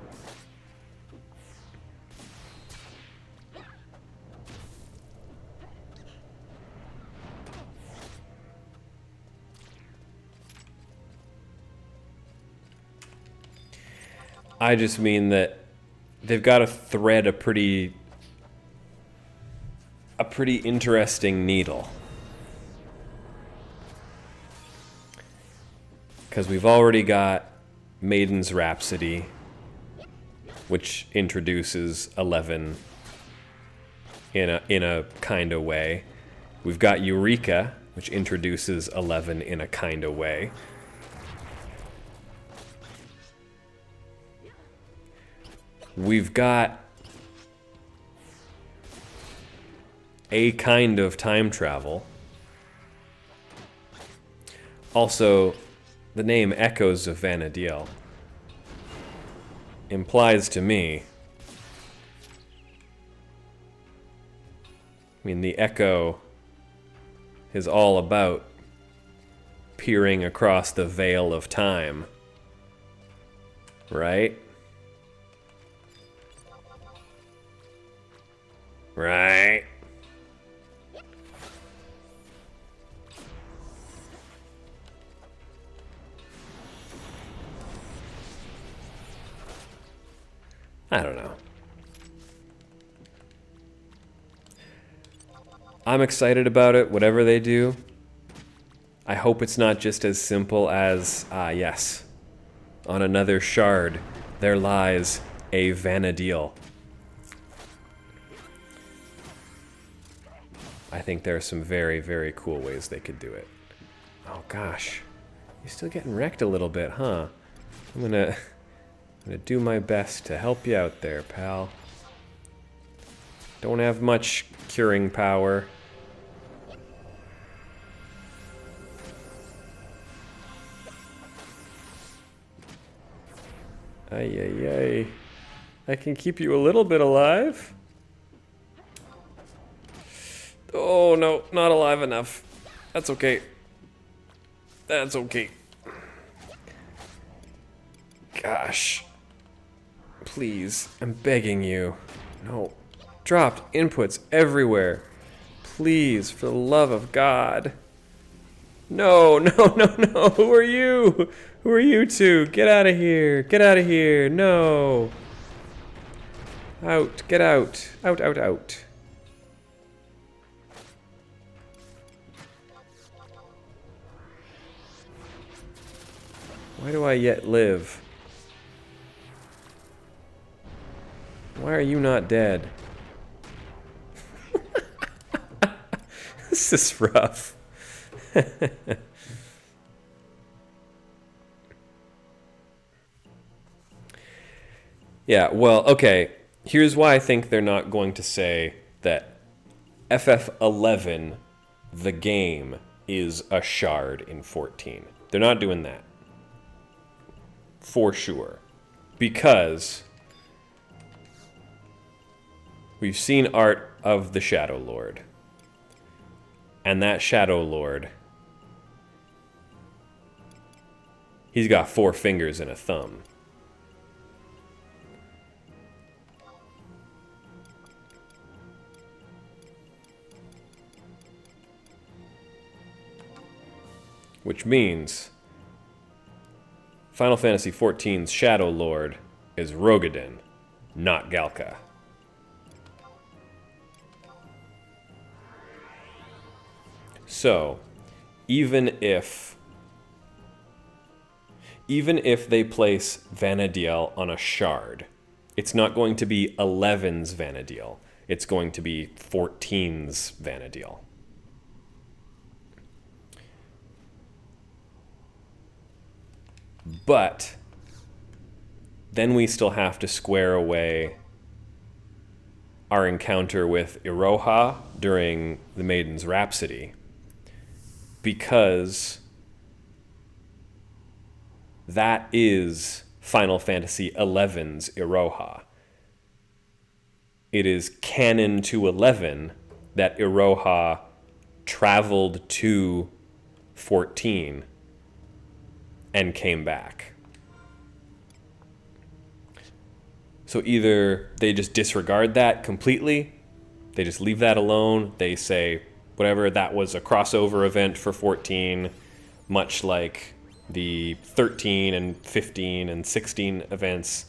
I just mean that they've got to thread a pretty interesting needle. Because we've already got Maiden's Rhapsody, which introduces 11 in a kind of way. We've got Eureka, which introduces 11 in a kind of way. We've got a kind of time travel. Also, the name Echoes of Vana'diel implies to me, I mean, the echo is all about peering across the veil of time, right? Right? I don't know. I'm excited about it, whatever they do. I hope it's not just as simple as, yes, on another shard, there lies a Vana'diel. I think there are some very, very cool ways they could do it. Oh gosh, you're still getting wrecked a little bit, huh? I'm gonna do my best to help you out there, pal. Don't have much curing power. Ay, ay, ay. I can keep you a little bit alive. Oh, no, not alive enough. That's okay. That's okay. Gosh. Please, I'm begging you. No. Dropped inputs everywhere. Please, for the love of God. No, no, no, no. Who are you? Who are you two? Get out of here. Get out of here. No. Out. Get out. Out, out, out. Why do I yet live? Why are you not dead? This is rough. Yeah, well, okay. Here's why I think they're not going to say that FF11, the game, is a shard in 14. They're not doing that. For sure. Because we've seen art of the Shadow Lord. And that Shadow Lord, he's got 4 fingers and a thumb. Which means Final Fantasy XIV's Shadow Lord is Rogadin, not Galka. So, even if they place Vana'diel on a shard, it's not going to be 11's Vana'diel. It's going to be 14's Vana'diel. But then we still have to square away our encounter with Iroha during the Maiden's Rhapsody, because that is Final Fantasy XI's Iroha. It is canon to 11 that Iroha traveled to 14 and came back. So either they just disregard that completely, they just leave that alone, they say, whatever, that was a crossover event for 14, much like the 13 and 15 and 16 events.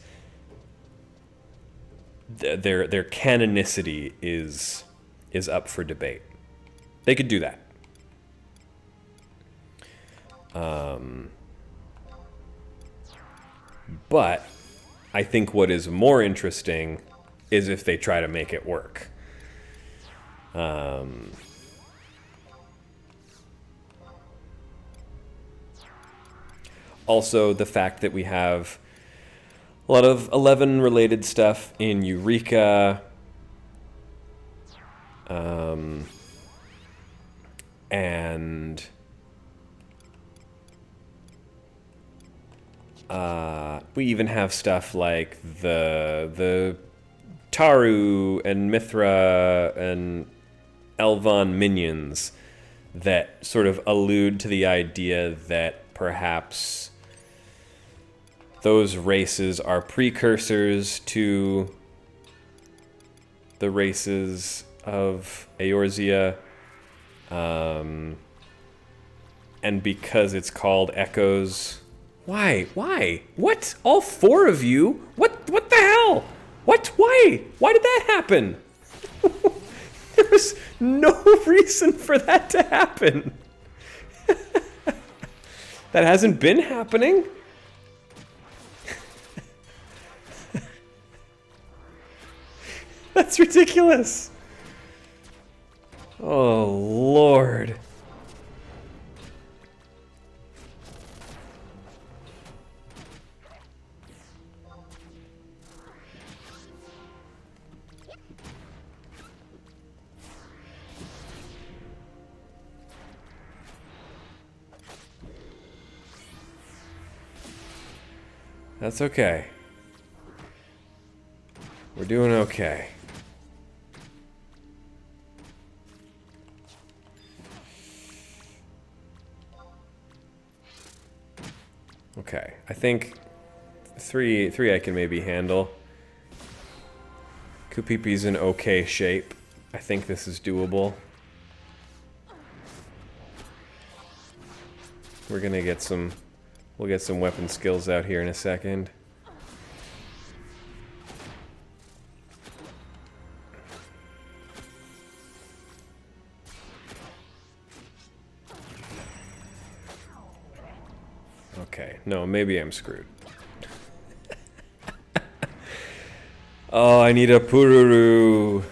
Their canonicity is up for debate. They could do that. But I think what is more interesting is if they try to make it work. Also, the fact that we have a lot of 11 related stuff in Eureka, and we even have stuff like the Taru and Mithra and Elvon minions that sort of allude to the idea that perhaps those races are precursors to the races of Eorzea. And because it's called Echoes... Why? What? All 4 of you? What the hell? What? Why? Why did that happen? There was no reason for that to happen. That hasn't been happening. That's ridiculous. Oh, Lord. That's okay. We're doing okay. Okay, I think three I can maybe handle. Kupipi's in okay shape. I think this is doable. We're gonna get some... We'll get some weapon skills out here in a second. Okay, no, maybe I'm screwed. Oh, I need a Pururu.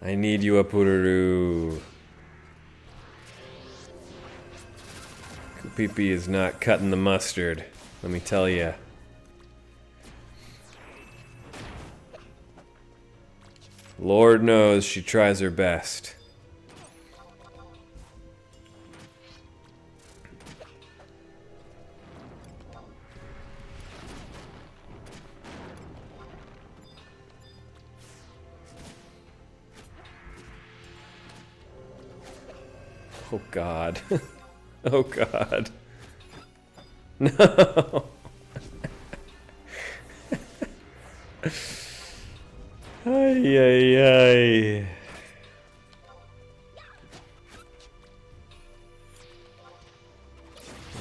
I need you a Pururu. Kupipi is not cutting the mustard, let me tell you. Lord knows she tries her best. Oh God. Oh God. No. Ay, ay, ay.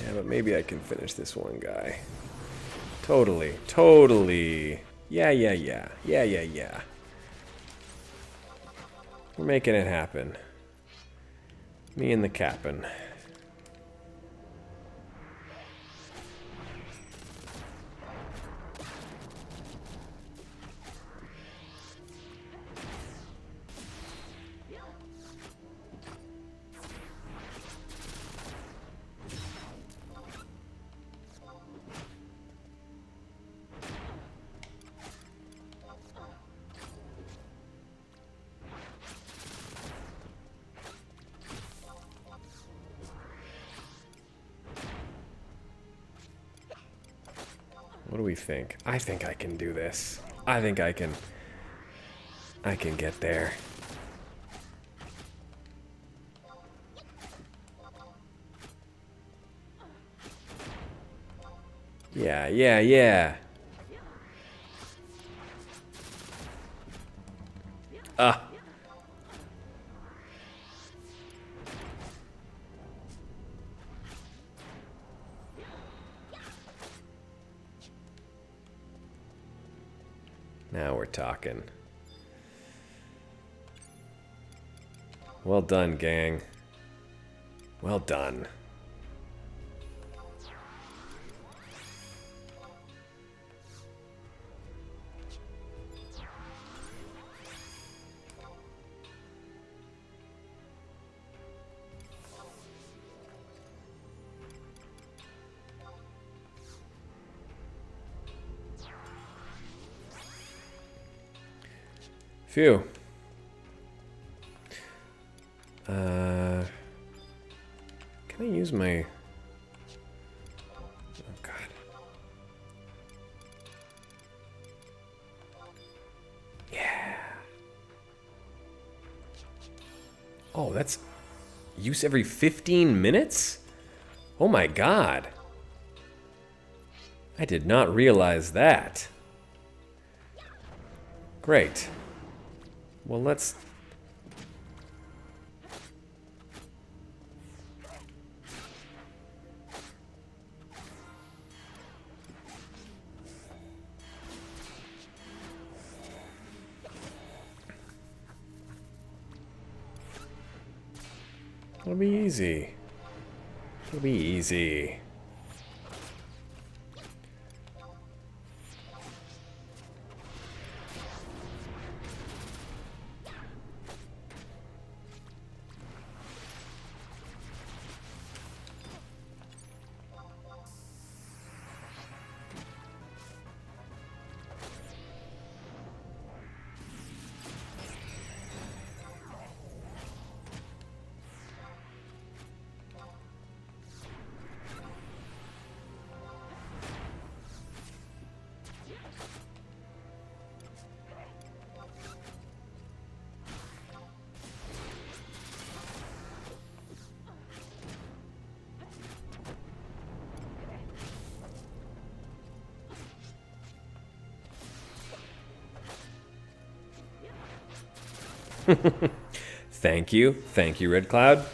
Yeah, but maybe I can finish this one guy. Totally, totally. Yeah, yeah, yeah. Yeah, yeah, yeah. We're making it happen. Me and the cap'n. What do we think? I think I can do this. I think I can get there. Yeah, yeah, yeah. Ah. Now we're talking. Well done, gang. Well done. Phew. Can I use my... Oh, God. Yeah. Oh, that's... Use every 15 minutes? Oh my God. I did not realize that. Great. Well, let's... It'll be easy. It'll be easy. Thank you. Thank you, Red Cloud.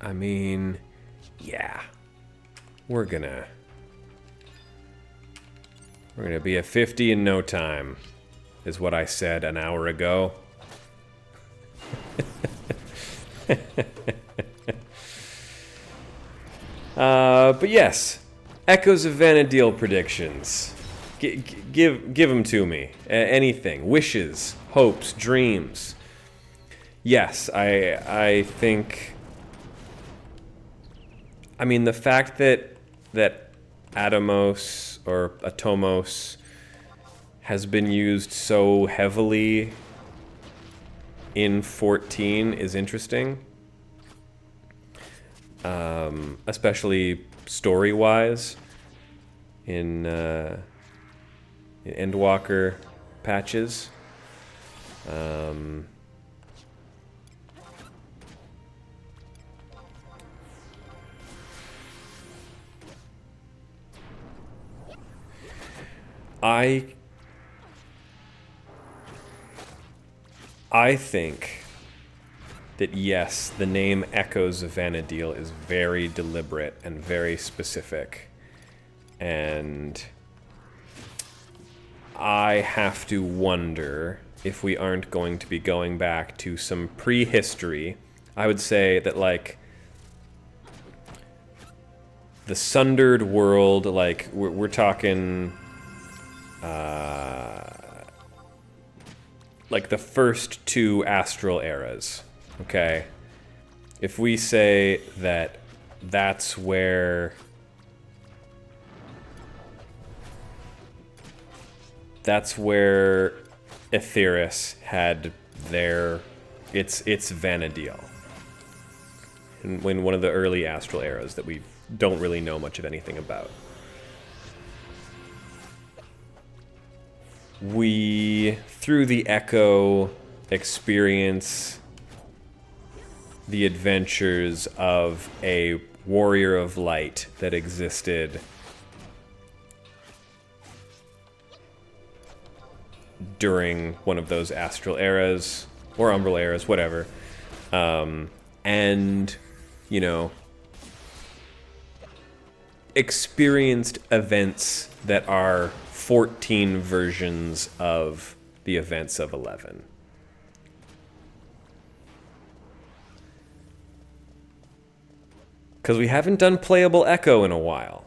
I mean, yeah. We're gonna be at 50 in no time, is what I said an hour ago. But yes, Echoes of Vana'diel predictions. Give them to me. Anything. Wishes, hopes, dreams. Yes, I think... I mean, the fact that Atomos or Atomos has been used so heavily in 14 is interesting, especially story-wise in Endwalker patches. I think that yes, the name Echoes of Vana'diel is very deliberate and very specific. And I have to wonder if we aren't going to be going back to some prehistory. I would say that, like, the Sundered world, like, we're talking, like, the first two astral eras, okay? If we say that that's where Aetheris had its Vana'diel, in one of the early astral eras that we don't really know much of anything about. We, through the Echo, experience the adventures of a warrior of light that existed during one of those astral eras, or umbral eras, whatever. And, you know, experienced events that are 14 versions of the events of 11. Because we haven't done playable Echo in a while.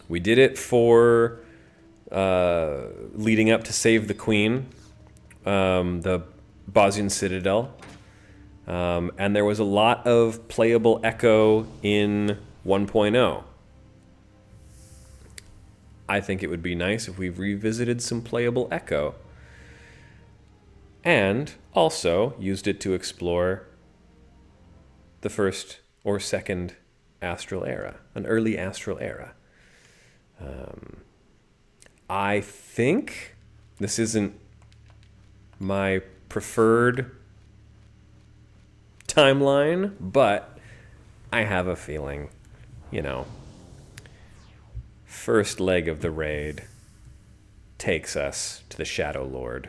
We did it for leading up to Save the Queen, the Bosnian Citadel. And there was a lot of playable Echo in 1.0. I think it would be nice if we revisited some playable Echo. And also used it to explore the first or second astral era, an early astral era. I think this isn't my preferred timeline, but I have a feeling, you know, first leg of the raid takes us to the Shadow Lord.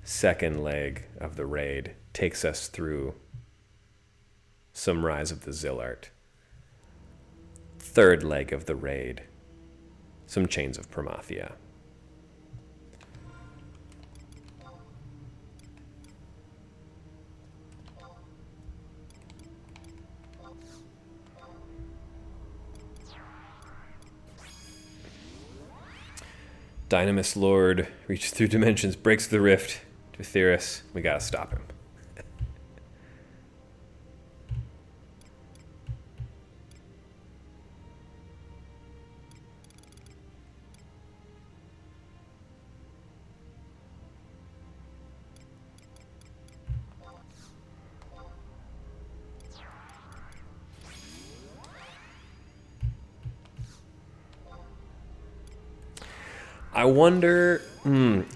Second leg of the raid takes us through some Rise of the Zillart. Third leg of the raid, some Chains of Promathia. Dynamis Lord reaches through dimensions, breaks the rift to Aetheris. We gotta stop him.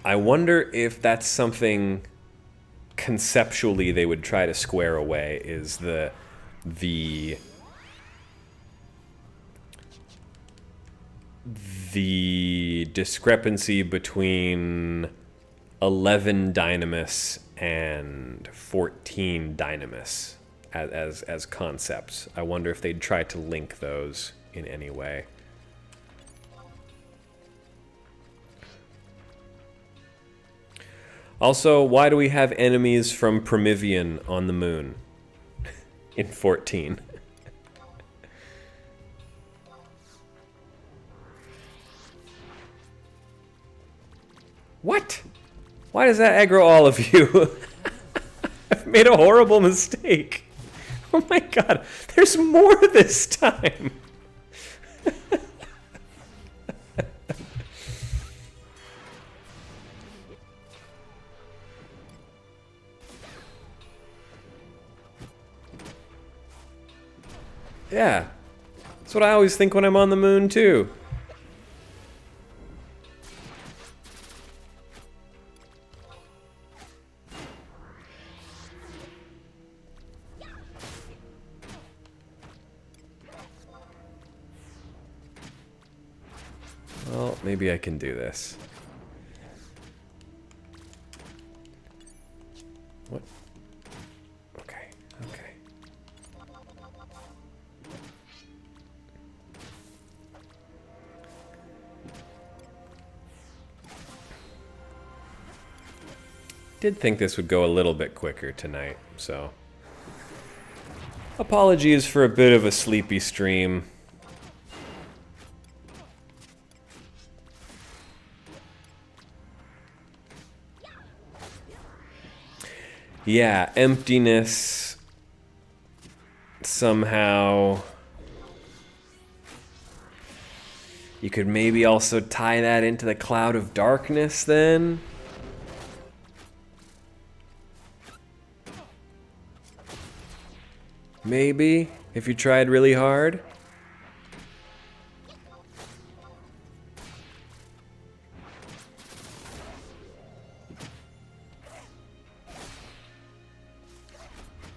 I wonder if that's something conceptually they would try to square away, is the discrepancy between 11 Dynamis and 14 Dynamis as concepts. I wonder if they'd try to link those in any way. Also, why do we have enemies from Promethean on the moon in 14? What? Why does that aggro all of you? I've made a horrible mistake. Oh my god, there's more this time. Yeah. That's what I always think when I'm on the moon, too. Well, maybe I can do this. What? Okay, okay. Did think this would go a little bit quicker tonight, so... Apologies for a bit of a sleepy stream. Yeah, emptiness somehow. You could maybe also tie that into the cloud of darkness then. Maybe, if you tried really hard.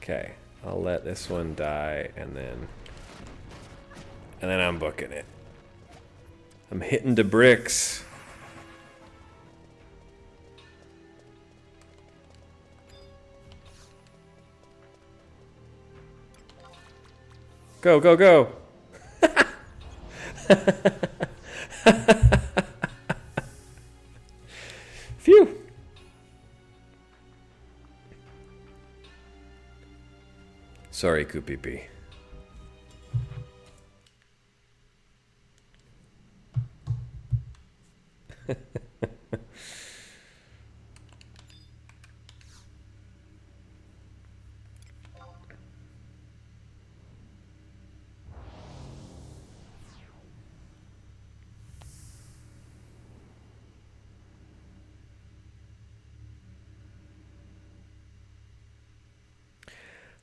Okay, I'll let this one die, and then I'm booking it. I'm hitting the bricks. Go, go, go. Phew. Sorry, Kupipi.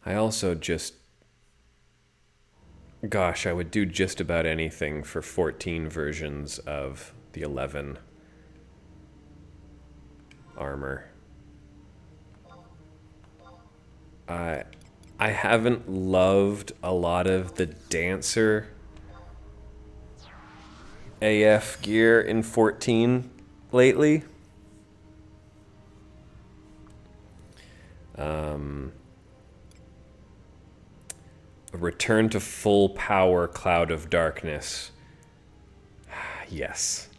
I also just... Gosh, I would do just about anything for 14 versions of the 11 armor. I haven't loved a lot of the Dancer AF gear in 14 lately. A return to full power Cloud of Darkness. Yes.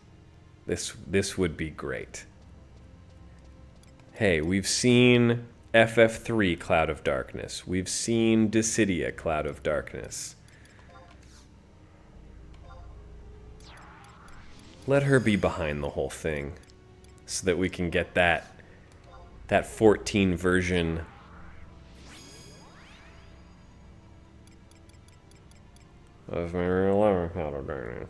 This would be great. Hey, we've seen FF3 Cloud of Darkness. We've seen Dissidia Cloud of Darkness. Let her be behind the whole thing so that we can get that 14 version of Mary 11 Cloud of Darkness.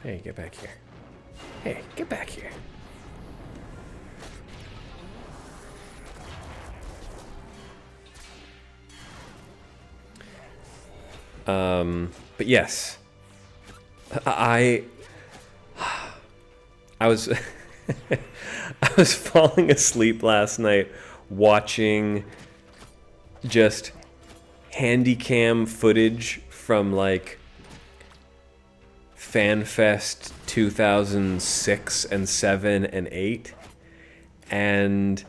Hey, get back here. Hey, get back here. But yes, I was I was falling asleep last night watching just handycam footage from like FanFest 2006 and 7 and 8, and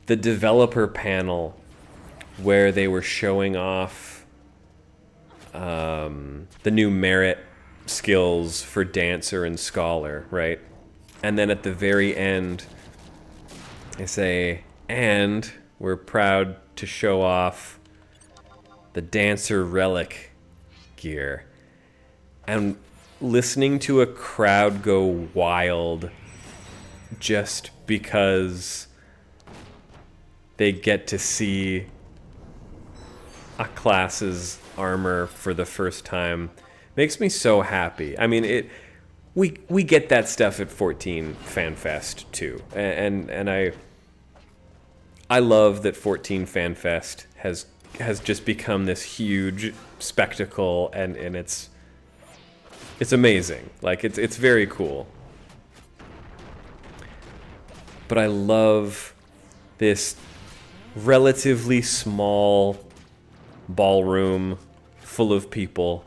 the developer panel where they were showing off the new merit skills for Dancer and Scholar, right? And then at the very end, they say, and we're proud to show off the Dancer Relic gear. And listening to a crowd go wild just because they get to see a class's armor for the first time makes me so happy. I mean, we get that stuff at 14 FanFest too, and I love that 14 FanFest has just become this huge spectacle, and it's amazing. Like it's very cool. But I love this relatively small ballroom full of people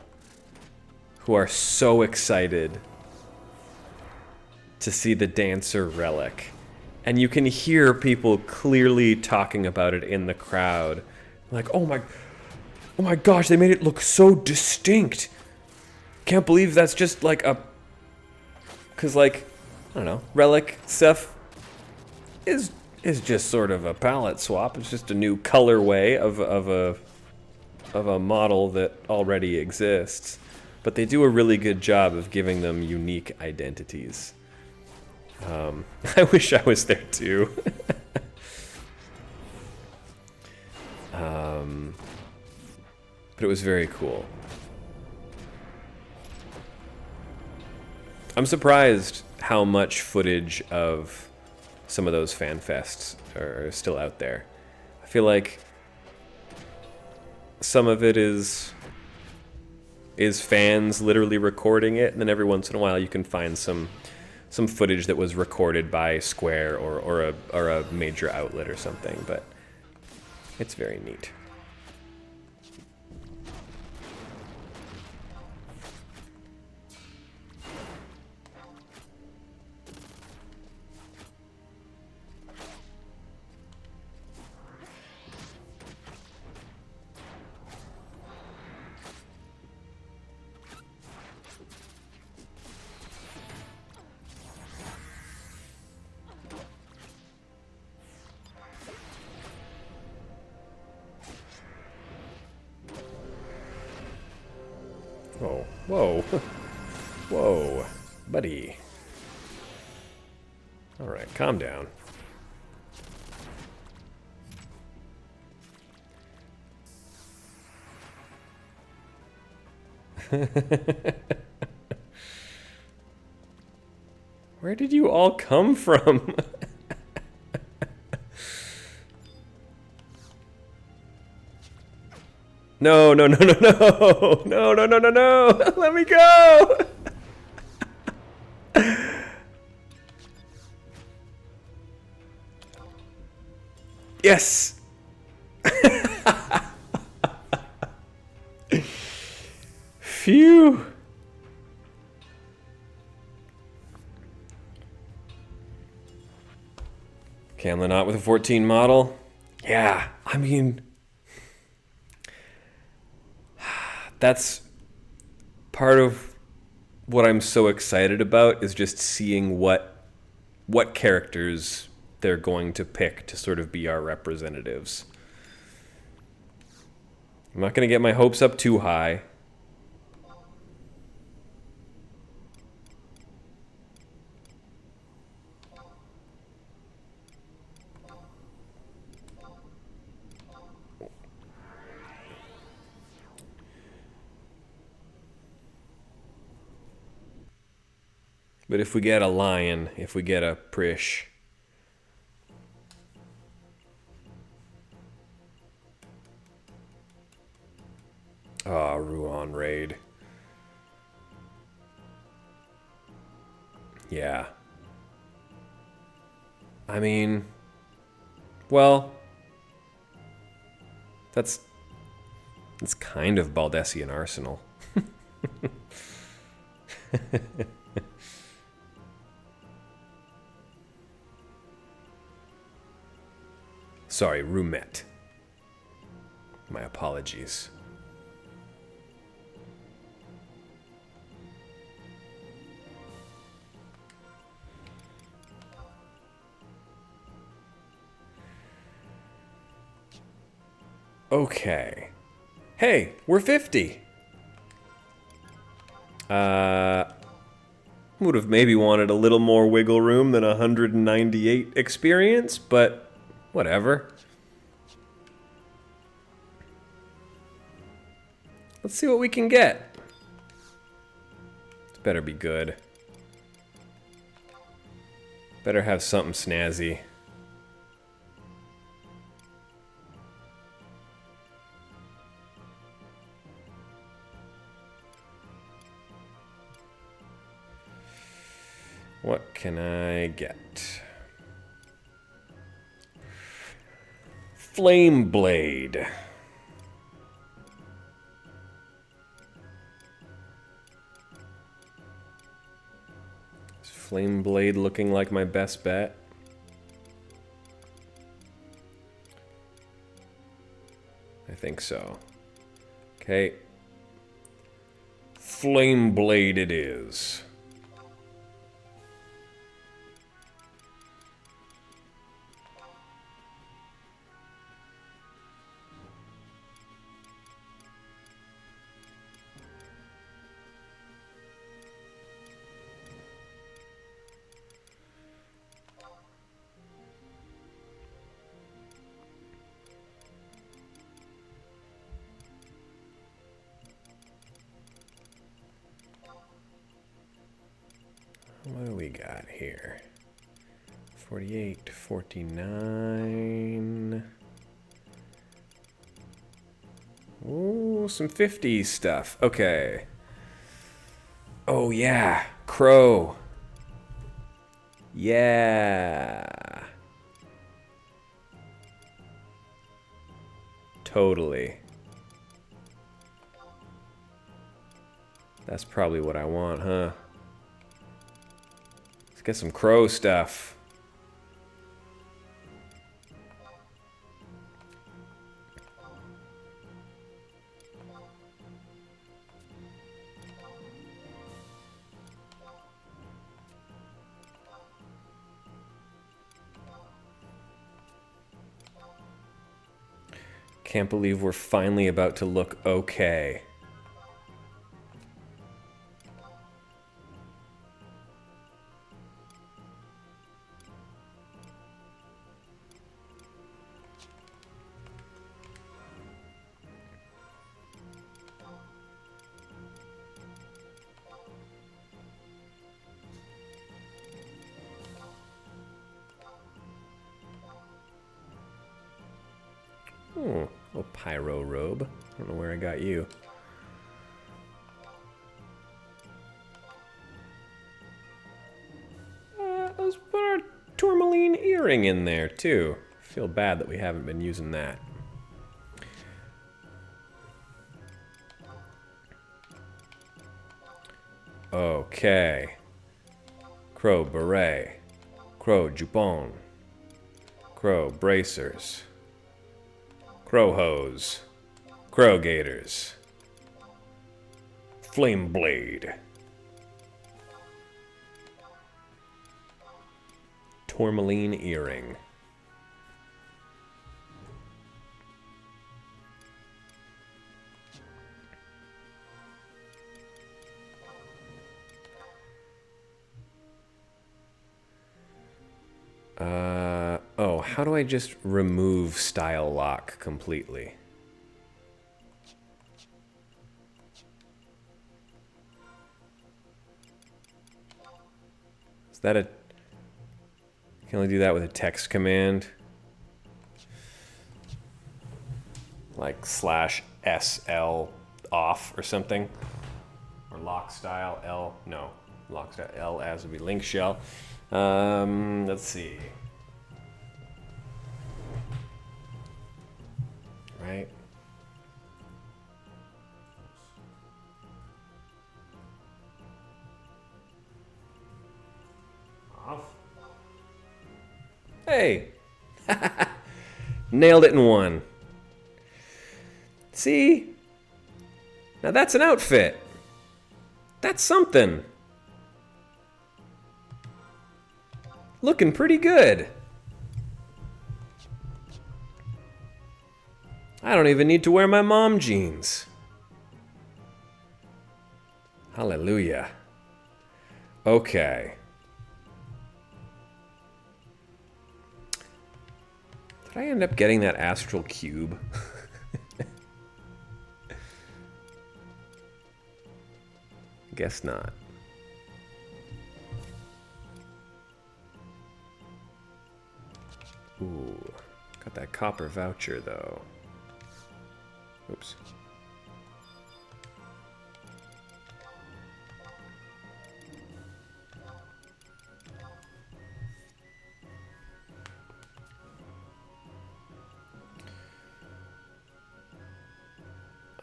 who are so excited to see the Dancer Relic. And you can hear people clearly talking about it in the crowd. Like, oh my gosh, they made it look so distinct. Can't believe that's just like a... Because, like, I don't know, Relic stuff is just sort of a palette swap. It's just a new colorway of a model that already exists. But they do a really good job of giving them unique identities. I wish I was there too. But it was very cool. I'm surprised how much footage of some of those fan fests are still out there. I feel like some of it is fans literally recording it, and then every once in a while you can find some footage that was recorded by Square or a major outlet or something, but it's very neat. Oh, whoa. Whoa, buddy. All right, calm down. Where did you all come from? No, no, no, no, no. No, no, no, no, no. Let me go. Yes. Phew. Camla not with a 14 model. Yeah, I mean, that's part of what I'm so excited about, is just seeing what characters they're going to pick to sort of be our representatives. I'm not going to get my hopes up too high. But if we get a lion, if we get a Prish, Ruan raid. Yeah. I mean, well, that's kind of Baldessian Arsenal. Sorry, Rumet. My apologies. Okay. Hey, we're 50. Would have maybe wanted a little more wiggle room than 198 experience, but whatever. Let's see what we can get. This better be good. Better have something snazzy. What can I get? Flame Blade. Is Flame Blade looking like my best bet? I think so. Okay. Flame Blade it is. What do we got here? 48, 49. Ooh, some 50s stuff. Okay. Oh, yeah. Crow. Yeah. Totally. That's probably what I want, huh? Let's get some crow stuff. Can't believe we're finally about to look okay. Little pyro robe. I don't know where I got you. Let's put our tourmaline earring in there too. Feel bad that we haven't been using that. Okay. Crow beret. Crow jupon. Crow bracers. Crow hose. Crow gaiters. Flame blade. Tourmaline earring. Oh, how do I just remove style lock completely? Is that a... Can only do that with a text command? Like /SL off or something? Or lock style L? No. Lock style L as would be link shell. Let's see. Right. Off. Hey. Nailed it in one. See? Now that's an outfit. That's something. Looking pretty good. I don't even need to wear my mom jeans. Hallelujah. Okay. Did I end up getting that astral cube? Guess not. Ooh, got that copper voucher though. Oops.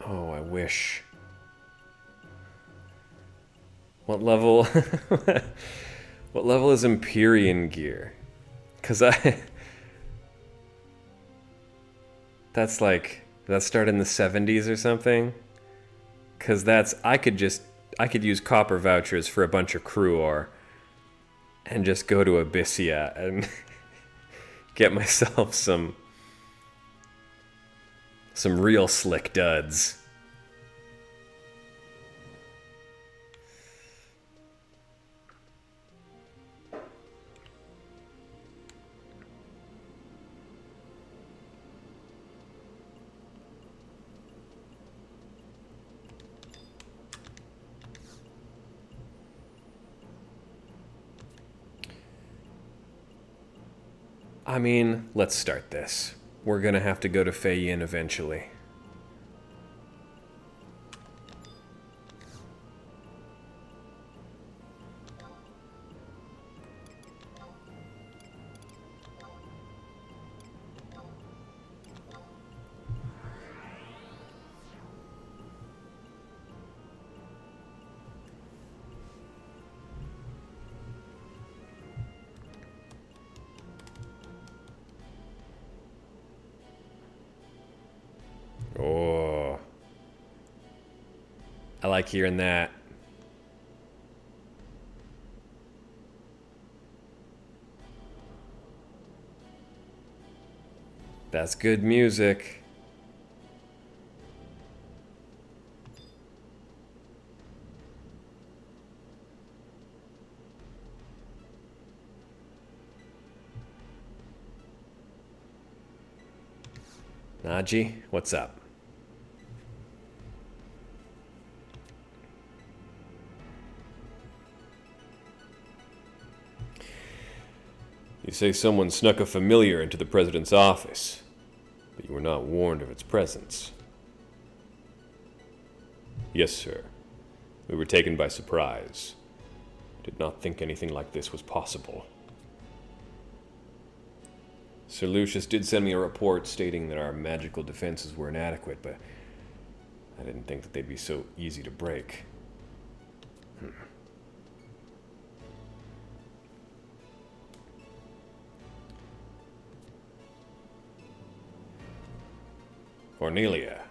Oh, I wish. What level? What level is Empyrean gear? Cause that's like, that started in the 70s or something. Cause I could use copper vouchers for a bunch of crew ore and just go to Abyssia and get myself some real slick duds. I mean, let's start this. We're gonna have to go to Feyin eventually. Oh. I like hearing that. That's good music. Naji, what's up? You say someone snuck a familiar into the president's office, but you were not warned of its presence. Yes, sir. We were taken by surprise. Did not think anything like this was possible. Sir Lucius did send me a report stating that our magical defenses were inadequate, but I didn't think that they'd be so easy to break. Cornelia.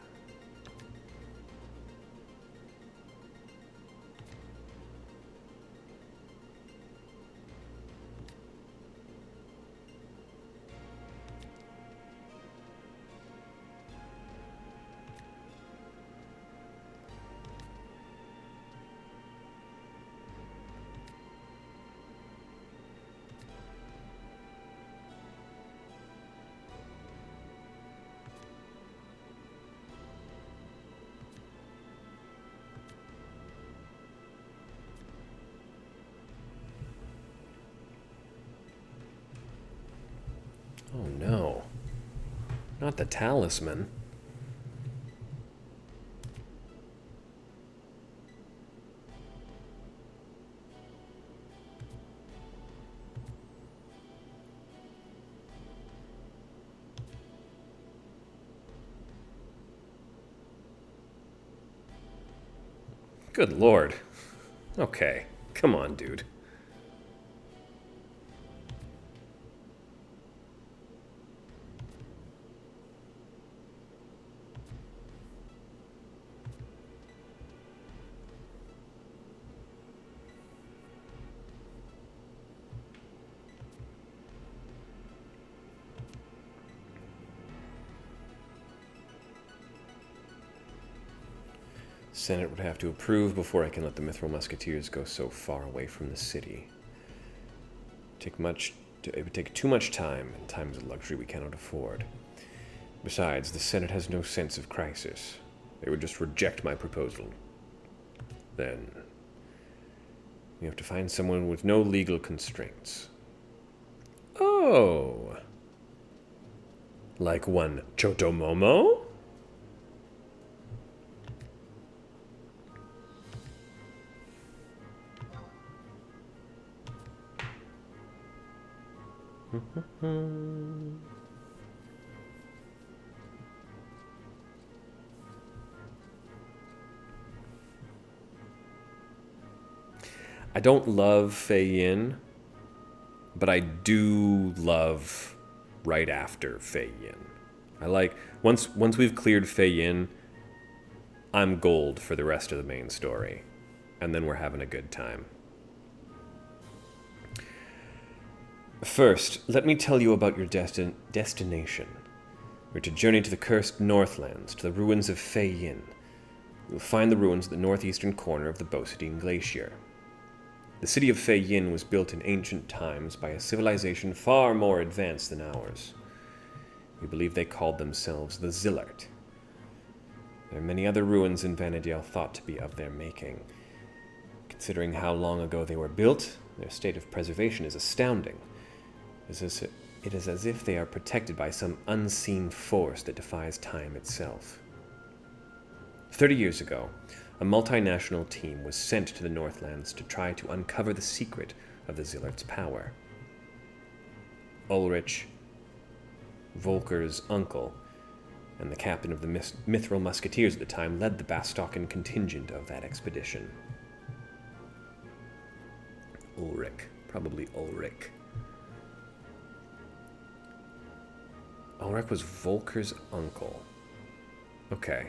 Oh no. Not the talisman. Good lord. Okay, come on, dude. Senate would have to approve before I can let the Mithril Musketeers go so far away from the city. It would take too much time, and time is a luxury we cannot afford. Besides, the Senate has no sense of crisis. They would just reject my proposal. Then, we have to find someone with no legal constraints. Oh! Like one Chotomomo? I don't love Fei Yin, but I do love right after Fei Yin. I like once we've cleared Fei Yin, I'm gold for the rest of the main story, and then we're having a good time. First, let me tell you about your destination. You're to journey to the cursed Northlands, to the ruins of Fei Yin. You'll find the ruins at the northeastern corner of the Bosidine Glacier. The city of Fei Yin was built in ancient times by a civilization far more advanced than ours. We believe they called themselves the Zillart. There are many other ruins in Vana'diel thought to be of their making. Considering how long ago they were built, their state of preservation is astounding. It is as if they are protected by some unseen force that defies time itself. 30 years ago, a multinational team was sent to the Northlands to try to uncover the secret of the Zillart's power. Ulrich, Volker's uncle, and the captain of the Mithril Musketeers at the time led the Bastocken contingent of that expedition. Ulrich. Probably Ulrich. Ulrich was Volker's uncle. Okay.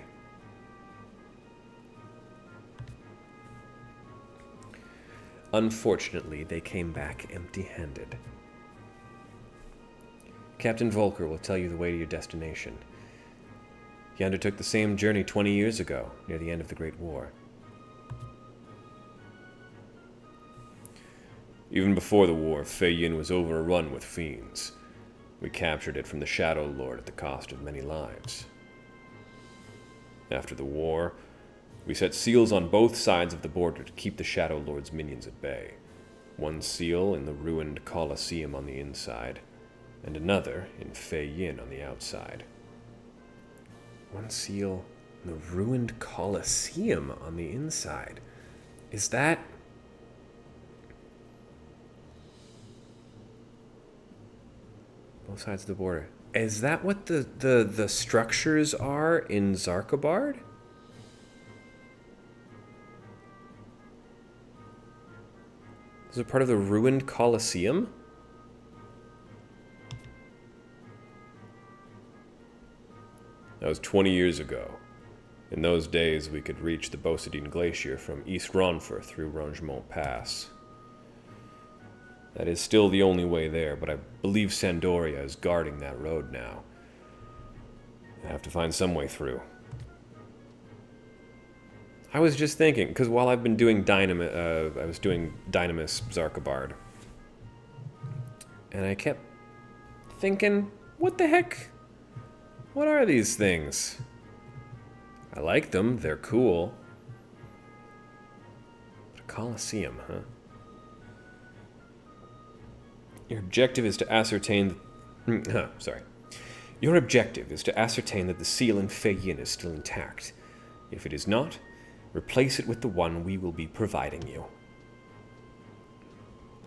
Unfortunately, they came back empty-handed. Captain Volker will tell you the way to your destination. He undertook the same journey 20 years ago, near the end of the Great War. Even before the war, Fei Yin was overrun with fiends. We captured it from the Shadow Lord at the cost of many lives. After the war, we set seals on both sides of the border to keep the Shadow Lord's minions at bay. One seal in the ruined Colosseum on the inside, and another in Fei Yin on the outside. One seal in the ruined Colosseum on the inside. Is that... both sides of the border. Is that what the structures are in Zarkabard? Is it part of the ruined Colosseum? That was 20 years ago. In those days, we could reach the Bosidine Glacier from East Ronfer through Rangemont Pass. That is still the only way there, but I believe Sandoria is guarding that road now. I have to find some way through. I was just thinking, because while I've been doing I was doing Dynamis Zarkabard, and I kept thinking, what the heck? What are these things? I like them, they're cool. But a Colosseum, huh? Your objective is to ascertain... Your objective is to ascertain that the seal in Fei Yin is still intact. If it is not, replace it with the one we will be providing you.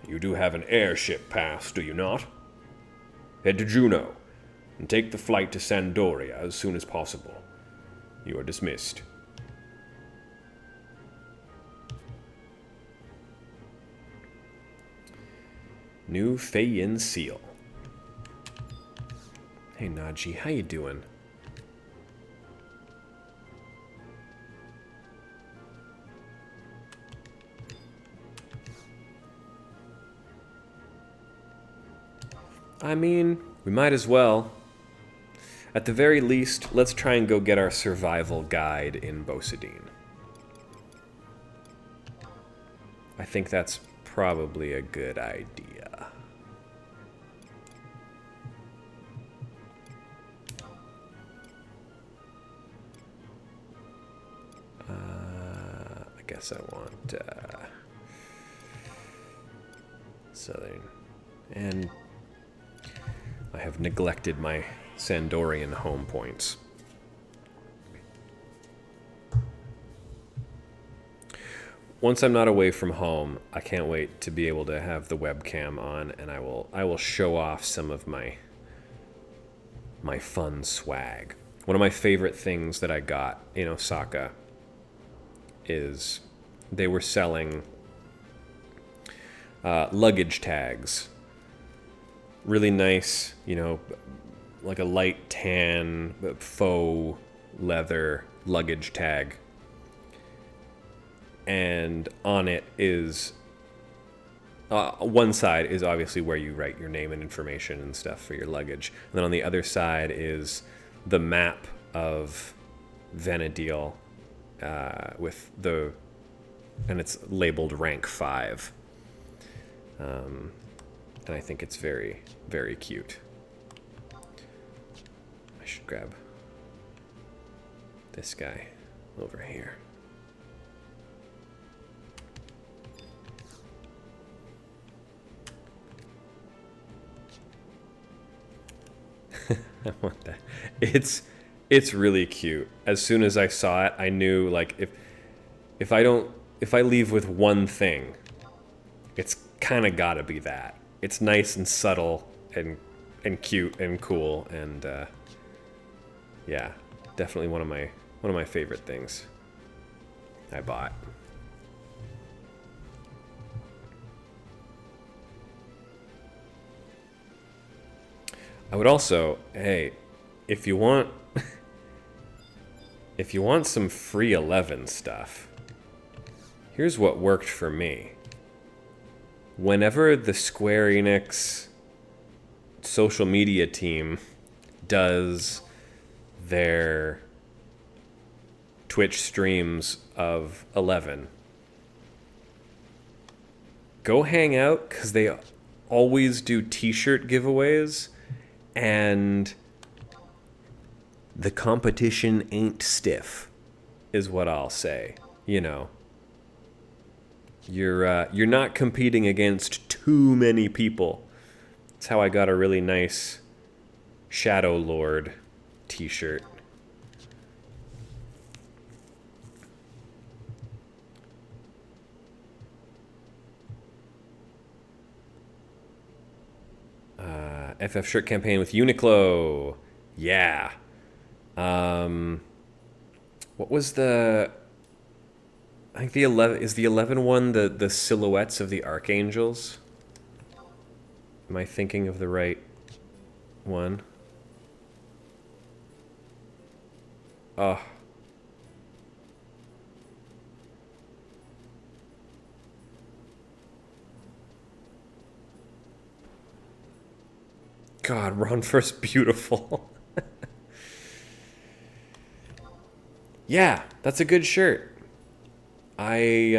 You do have an airship pass, do you not? Head to Juneau, and take the flight to Sandoria as soon as possible. You are dismissed. New Fei Yin seal. Hey Naji, how you doing? I mean, we might as well. At the very least, let's try and go get our survival guide in Bosidine. I think that's probably a good idea. I guess I want southern, and I have neglected my Sandorian home points. Once I'm not away from home, I can't wait to be able to have the webcam on, and I will show off some of my fun swag. One of my favorite things that I got in Osaka is they were selling luggage tags. Really nice, like a light tan faux leather luggage tag. And on it is one side is obviously where you write your name and information and stuff for your luggage. And then on the other side is the map of Vana'diel and it's labeled rank 5. And I think it's very, very cute. I should grab this guy over here. I want that. It's really cute. As soon as I saw it, I knew, like, if I leave with one thing, it's kind of got to be that. It's nice and subtle and cute and cool, and yeah, definitely one of my favorite things I bought. I would also, hey, if you want some free 11 stuff, here's what worked for me. Whenever the Square Enix social media team does their Twitch streams of 11, go hang out, because they always do t-shirt giveaways, and the competition ain't stiff, is what I'll say. You're not competing against too many people. That's how I got a really nice Shadow Lord t-shirt. FF shirt campaign with Uniqlo. Yeah. What was I think the 11 is the 11 one, the silhouettes of the archangels. Am I thinking of the right one? Oh. God, Ron First beautiful. Yeah, that's a good shirt. I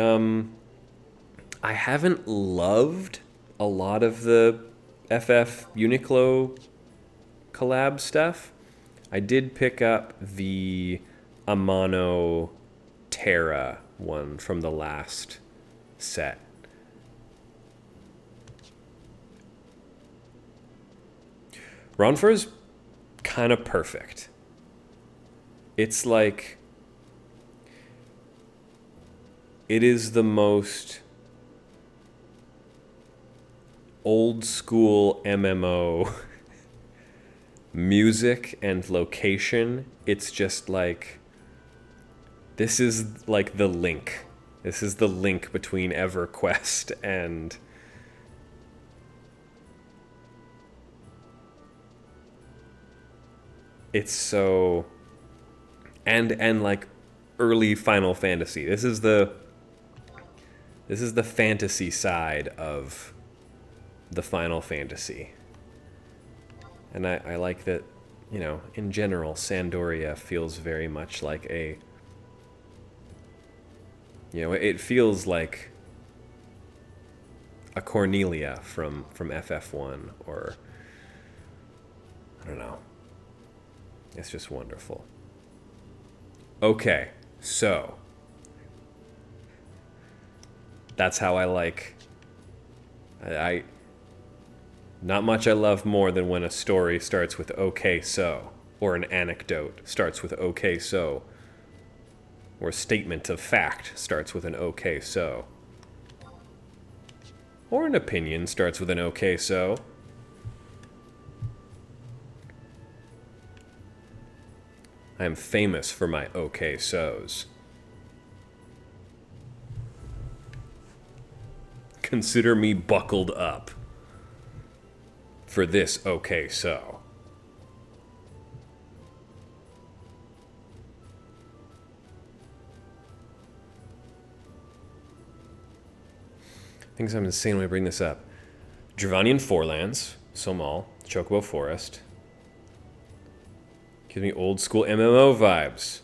haven't loved a lot of the FF Uniqlo collab stuff. I did pick up the Amano Terra one from the last set. Ronfur's kind of perfect. It's like, it is the most old school MMO music and location. It's just like, this is like the link. This is the link between EverQuest and it's so, and like early Final Fantasy. This is the fantasy side of the Final Fantasy. And I like that, in general, Sandoria feels very much like it feels like a Cornelia from FF1, or I don't know. It's just wonderful. Okay, so that's how I like. I not much I love more than when a story starts with "okay, so," or an anecdote starts with "okay, so," or a statement of fact starts with an "okay, so," or an opinion starts with an "okay, so." I am famous for my "okay, so's." Consider me buckled up for this "okay, so." I think I'm insane when I bring this up. Dravanian Forelands, Somal, Chocobo Forest. Gives me old school MMO vibes.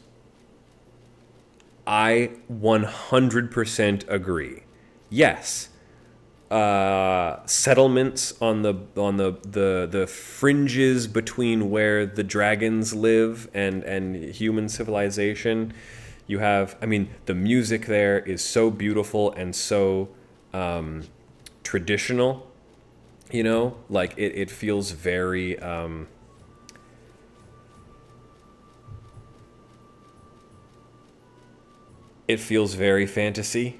I 100% agree. Yes, settlements on the fringes between where the dragons live and human civilization. You have, I mean, the music there is so beautiful and so traditional. You know, like it feels very. It feels very fantasy.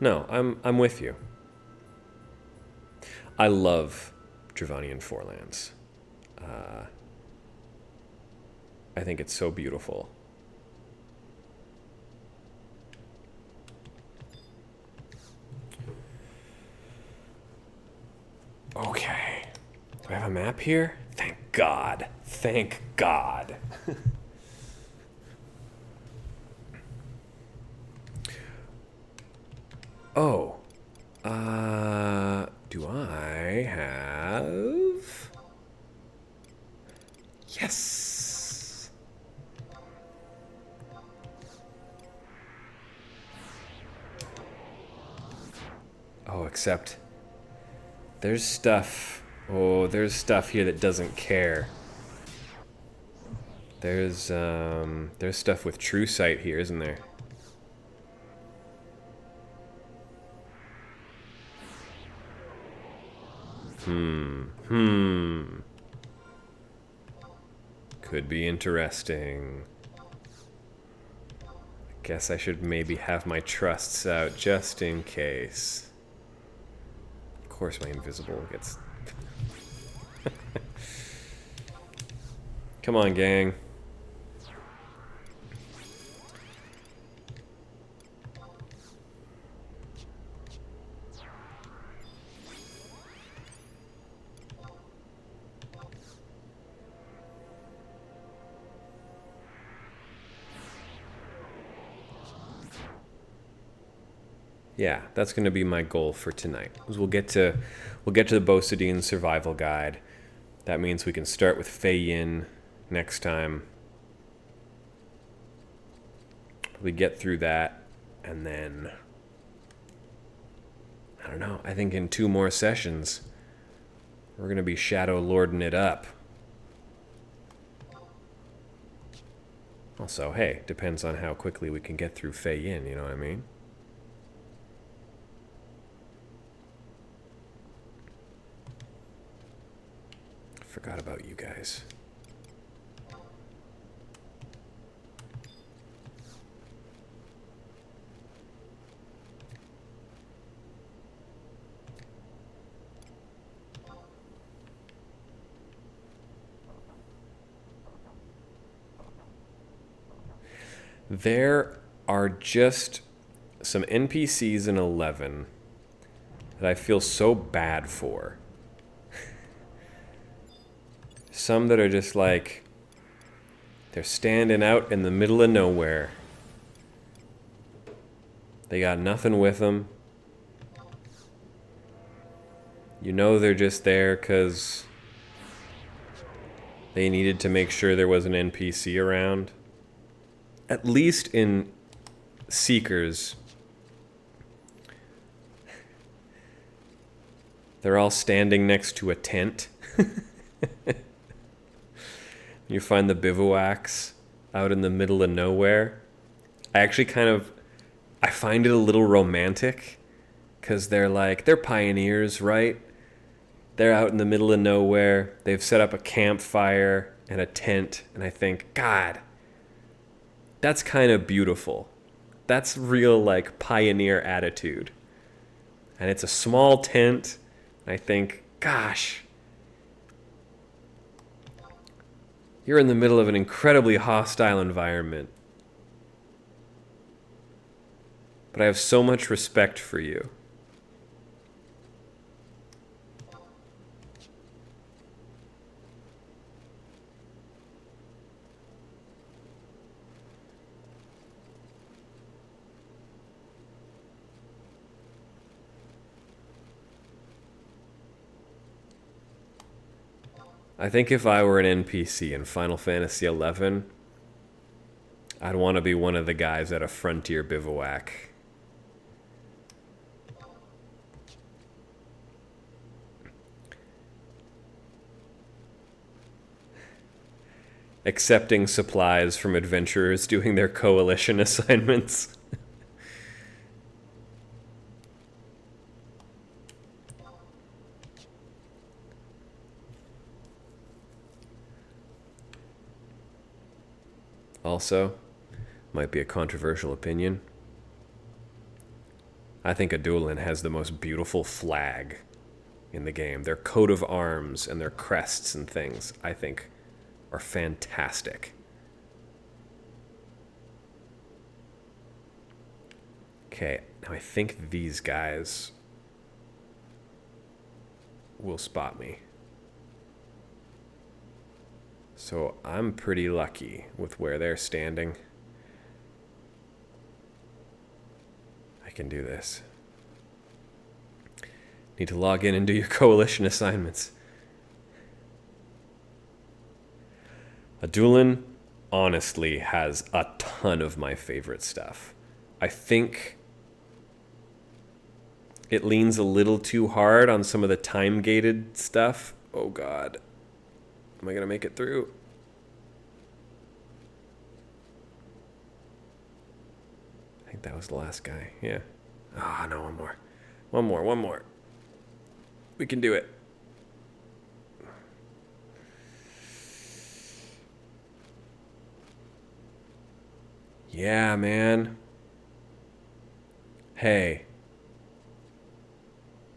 No, I'm with you. I love Dravanian Forelands. I think it's so beautiful. Okay. Do I have a map here? Thank God. Thank God. Oh. Do I have... Yes. Oh, except there's stuff. Oh, there's stuff here that doesn't care. There's stuff with true sight here, isn't there? Could be interesting. Guess I should maybe have my trusts out just in case. Of course my invisible gets... Come on, gang. Yeah, that's going to be my goal for tonight. We'll get to the Bosadine survival guide. That means we can start with Fei Yin next time. We get through that, and then I don't know. I think in 2 more sessions, we're going to be Shadow Lording it up. Also, hey, depends on how quickly we can get through Fei Yin, you know what I mean? Forgot about you guys. There are just some NPCs in 11 that I feel so bad for. Some that are just like, they're standing out in the middle of nowhere. They got nothing with them. You know they're just there because they needed to make sure there was an NPC around. At least in Seekers, they're all standing next to a tent. You find the bivouacs out in the middle of nowhere. I find it a little romantic because they're pioneers, right? They're out in the middle of nowhere. They've set up a campfire and a tent. And I think, God, that's kind of beautiful. That's real, like, pioneer attitude. And it's a small tent. I think, gosh, you're in the middle of an incredibly hostile environment. But I have so much respect for you. I think if I were an NPC in Final Fantasy XI, I'd want to be one of the guys at a frontier bivouac. Accepting supplies from adventurers doing their coalition assignments. Also, might be a controversial opinion, I think Adulin has the most beautiful flag in the game. Their coat of arms and their crests and things, I think, are fantastic. Okay, now I think these guys will spot me. So I'm pretty lucky with where they're standing. I can do this. Need to log in and do your coalition assignments. Adulin honestly has a ton of my favorite stuff. I think it leans a little too hard on some of the time-gated stuff. Oh God. Am I going to make it through? I think that was the last guy. Yeah. Ah, no, one more. One more. We can do it. Yeah, man. Hey.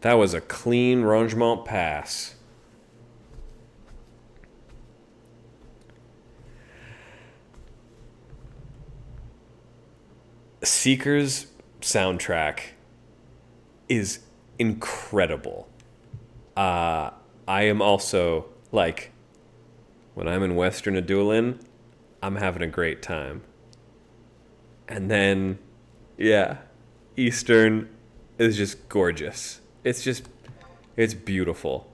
That was a clean rangement pass. Seeker's soundtrack is incredible. I am also, like, when I'm in Western Adulin, I'm having a great time. And then, yeah, Eastern is just gorgeous. It's beautiful.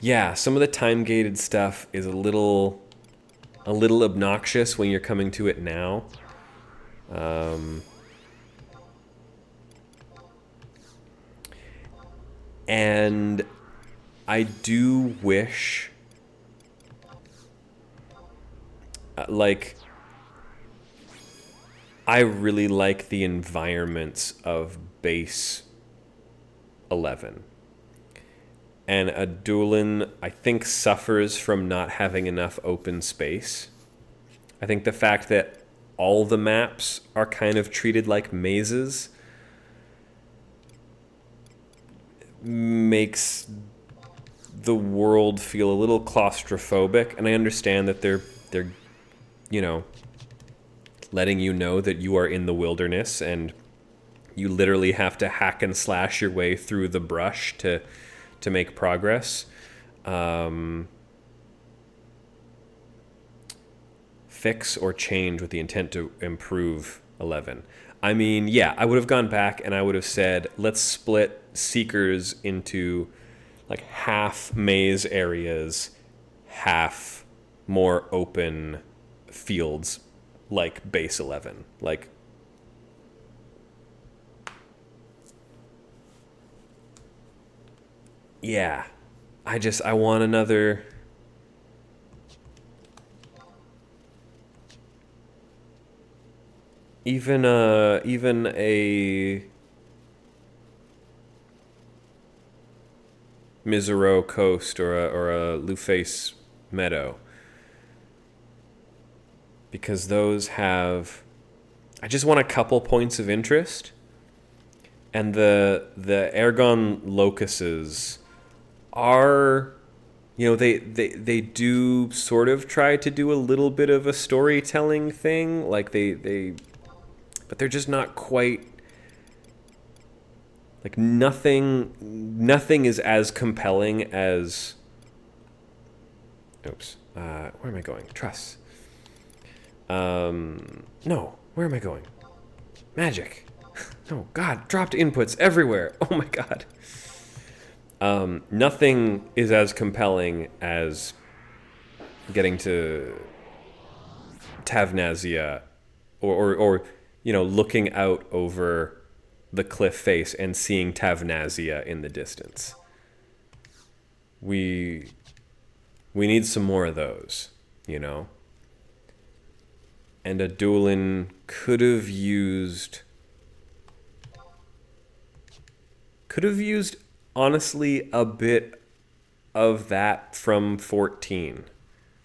Yeah, some of the time-gated stuff is a little obnoxious when you're coming to it now. And I do wish, I really like the environments of base 11. And Adulin, I think, suffers from not having enough open space. I think the fact that all the maps are kind of treated like mazes makes the world feel a little claustrophobic. And I understand that they're letting you know that you are in the wilderness and you literally have to hack and slash your way through the brush to make progress. Fix or change with the intent to improve 11. I mean, yeah, I would have gone back and I would have said, let's split Seekers into like half maze areas, half more open fields like base 11. Like, yeah, I want another. Even a Mizero Coast or a Luface Meadow, because those have. I just want a couple points of interest, and the Ergon locuses are, they do sort of try to do a little bit of a storytelling thing, like they but they're just not quite, like, nothing is as compelling as, where am I going? Truss. No, where am I going? Magic. No, God, dropped inputs everywhere. Oh my God. Nothing is as compelling as getting to Tavnazia, or looking out over the cliff face and seeing Tavnazia in the distance. We need some more of those, And Adulin could have used honestly a bit of that from 14,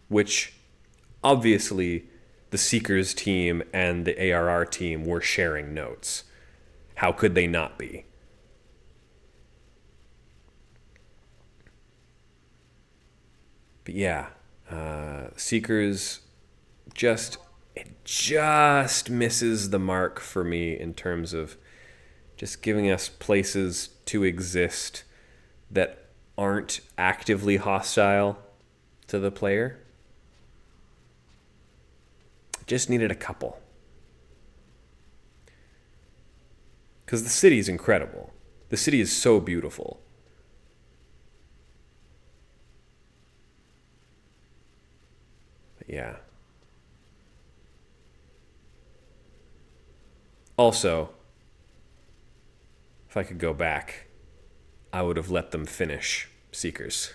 which obviously the Seekers team and the ARR team were sharing notes. How could they not be? But yeah, Seekers just misses the mark for me in terms of just giving us places to exist that aren't actively hostile to the player. Just needed a couple. Because the city is incredible. The city is so beautiful. But yeah. Also, if I could go back, I would have let them finish Seekers.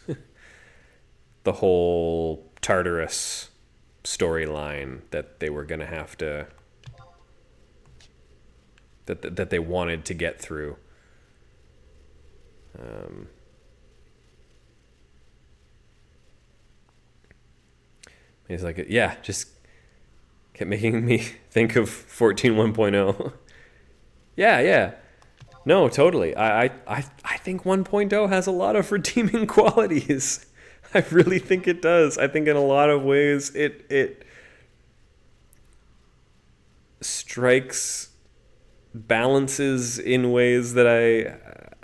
The whole Tartarus storyline that they were going to have to, that they wanted to get through. He's like, yeah, just kept making me think of 14.1.0. Yeah. No, totally. I think 1.0 has a lot of redeeming qualities. I really think it does. I think in a lot of ways it strikes balances in ways that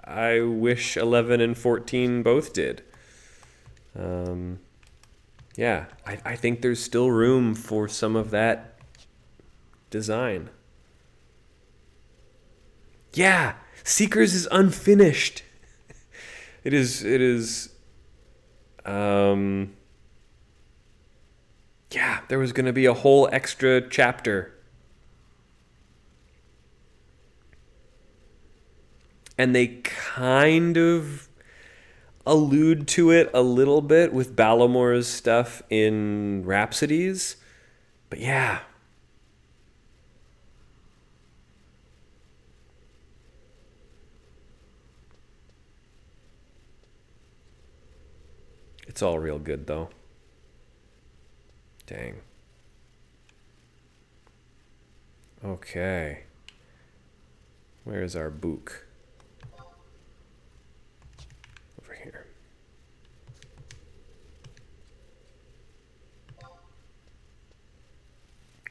I wish 11 and 14 both did. Yeah, I think there's still room for some of that design. Yeah, Seekers is unfinished. It is yeah, there was going to be a whole extra chapter. And they kind of allude to it a little bit with Balamore's stuff in Rhapsodies. But yeah. It's all real good, though. Dang. Okay. Where's our book? Over here.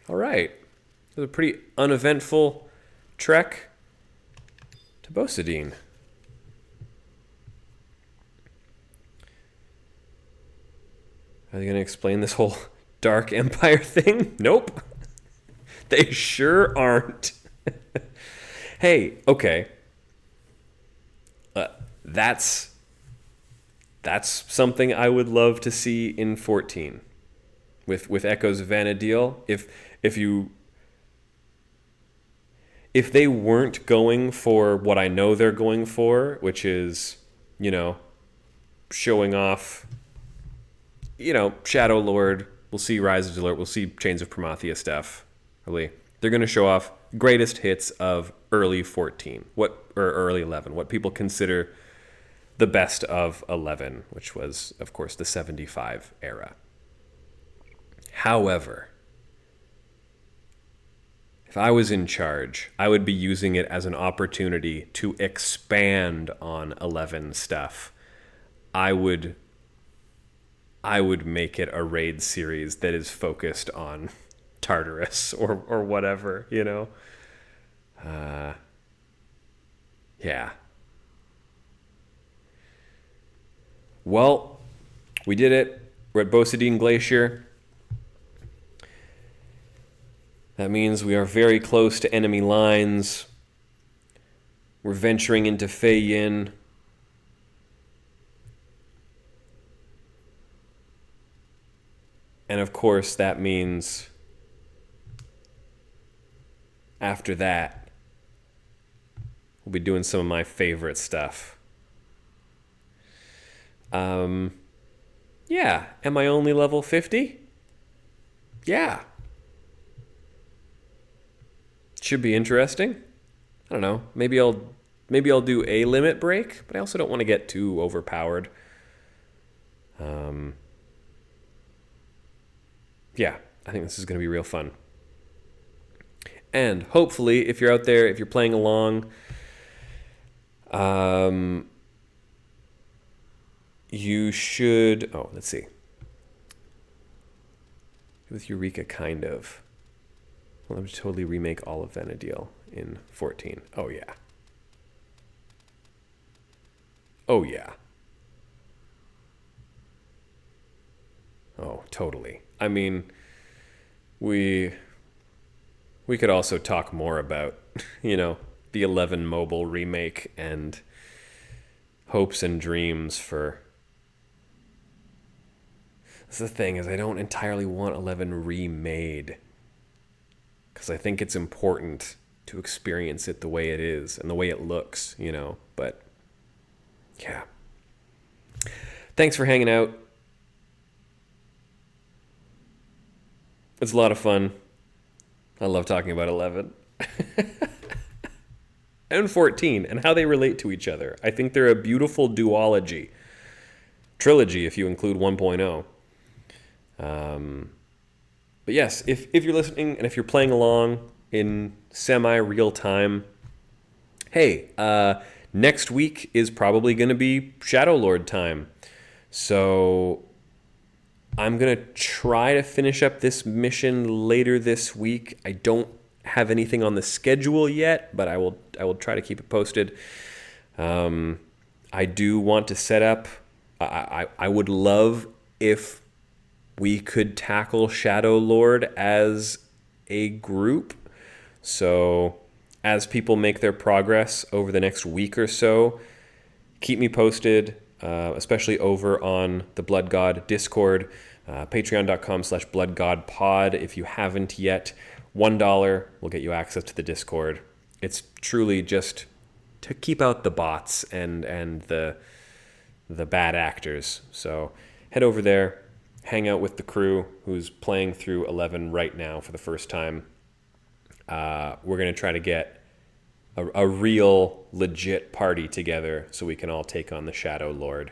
All right. It was a pretty uneventful trek to Bosadine. Are they going to explain this whole Dark Empire thing? Nope. They sure aren't. Hey, okay. Uh, that's something I would love to see in 14 with Echoes of Vana'diel. If they weren't going for what I know they're going for, which is, you know, showing off, Shadow Lord. We'll see Rise of Alert. We'll see Chains of Promathia stuff. Really, they're going to show off greatest hits of early 14, or early 11, what people consider the best of 11, which was, of course, the 75 era. However, if I was in charge, I would be using it as an opportunity to expand on 11 stuff. I would make it a raid series that is focused on Tartarus or whatever, Yeah. Well, we did it. We're at Bosadine Glacier. That means we are very close to enemy lines. We're venturing into Fei Yin. And of course, that means after that, we'll be doing some of my favorite stuff. Yeah. Am I only level 50? Yeah. Should be interesting. I don't know. Maybe I'll do a limit break, but I also don't want to get too overpowered. Yeah, I think this is going to be real fun. And hopefully, if you're out there, if you're playing along, you should... Oh, let's see. With Eureka, kind of. Well, I'm totally remake all of Vana'diel in 14. Oh, yeah. Oh, yeah. Oh, totally. I mean, we could also talk more about, the 11 mobile remake and hopes and dreams for... That's the thing, is I don't entirely want 11 remade, because I think it's important to experience it the way it is and the way it looks, but yeah. Thanks for hanging out. It's a lot of fun. I love talking about 11 and 14 and how they relate to each other. I think they're a beautiful duology. Trilogy, if you include 1.0. But yes, if you're listening and if you're playing along in semi-real time, hey, next week is probably going to be Shadow Lord time. So I'm going to try to finish up this mission later this week. I don't have anything on the schedule yet, but I will try to keep it posted. I do want to set up... I would love if we could tackle Shadow Lord as a group. So as people make their progress over the next week or so, keep me posted, especially over on the Blood God Discord, patreon.com/bloodgodpod. If you haven't yet, $1 will get you access to the Discord. It's truly just to keep out the bots and the bad actors. So head over there, hang out with the crew who's playing through 11 right now for the first time. We're going to try to get a real, legit party together so we can all take on the Shadow Lord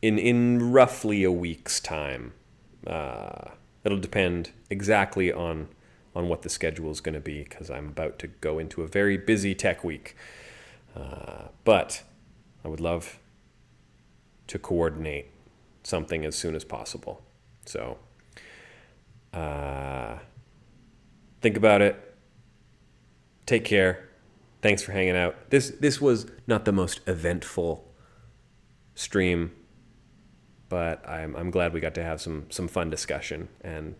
in roughly a week's time. It'll depend exactly on what the schedule is going to be, because I'm about to go into a very busy tech week. But I would love to coordinate something as soon as possible. So think about it. Take care. Thanks for hanging out. This was not the most eventful stream, but I'm glad we got to have some fun discussion. And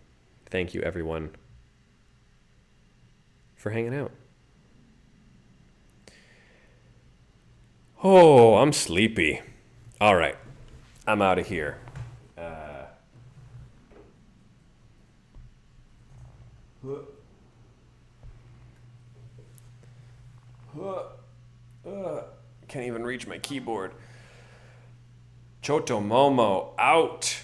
thank you, everyone, for hanging out. Oh, I'm sleepy. All right, I'm out of here. Can't even reach my keyboard. Choto Momo out.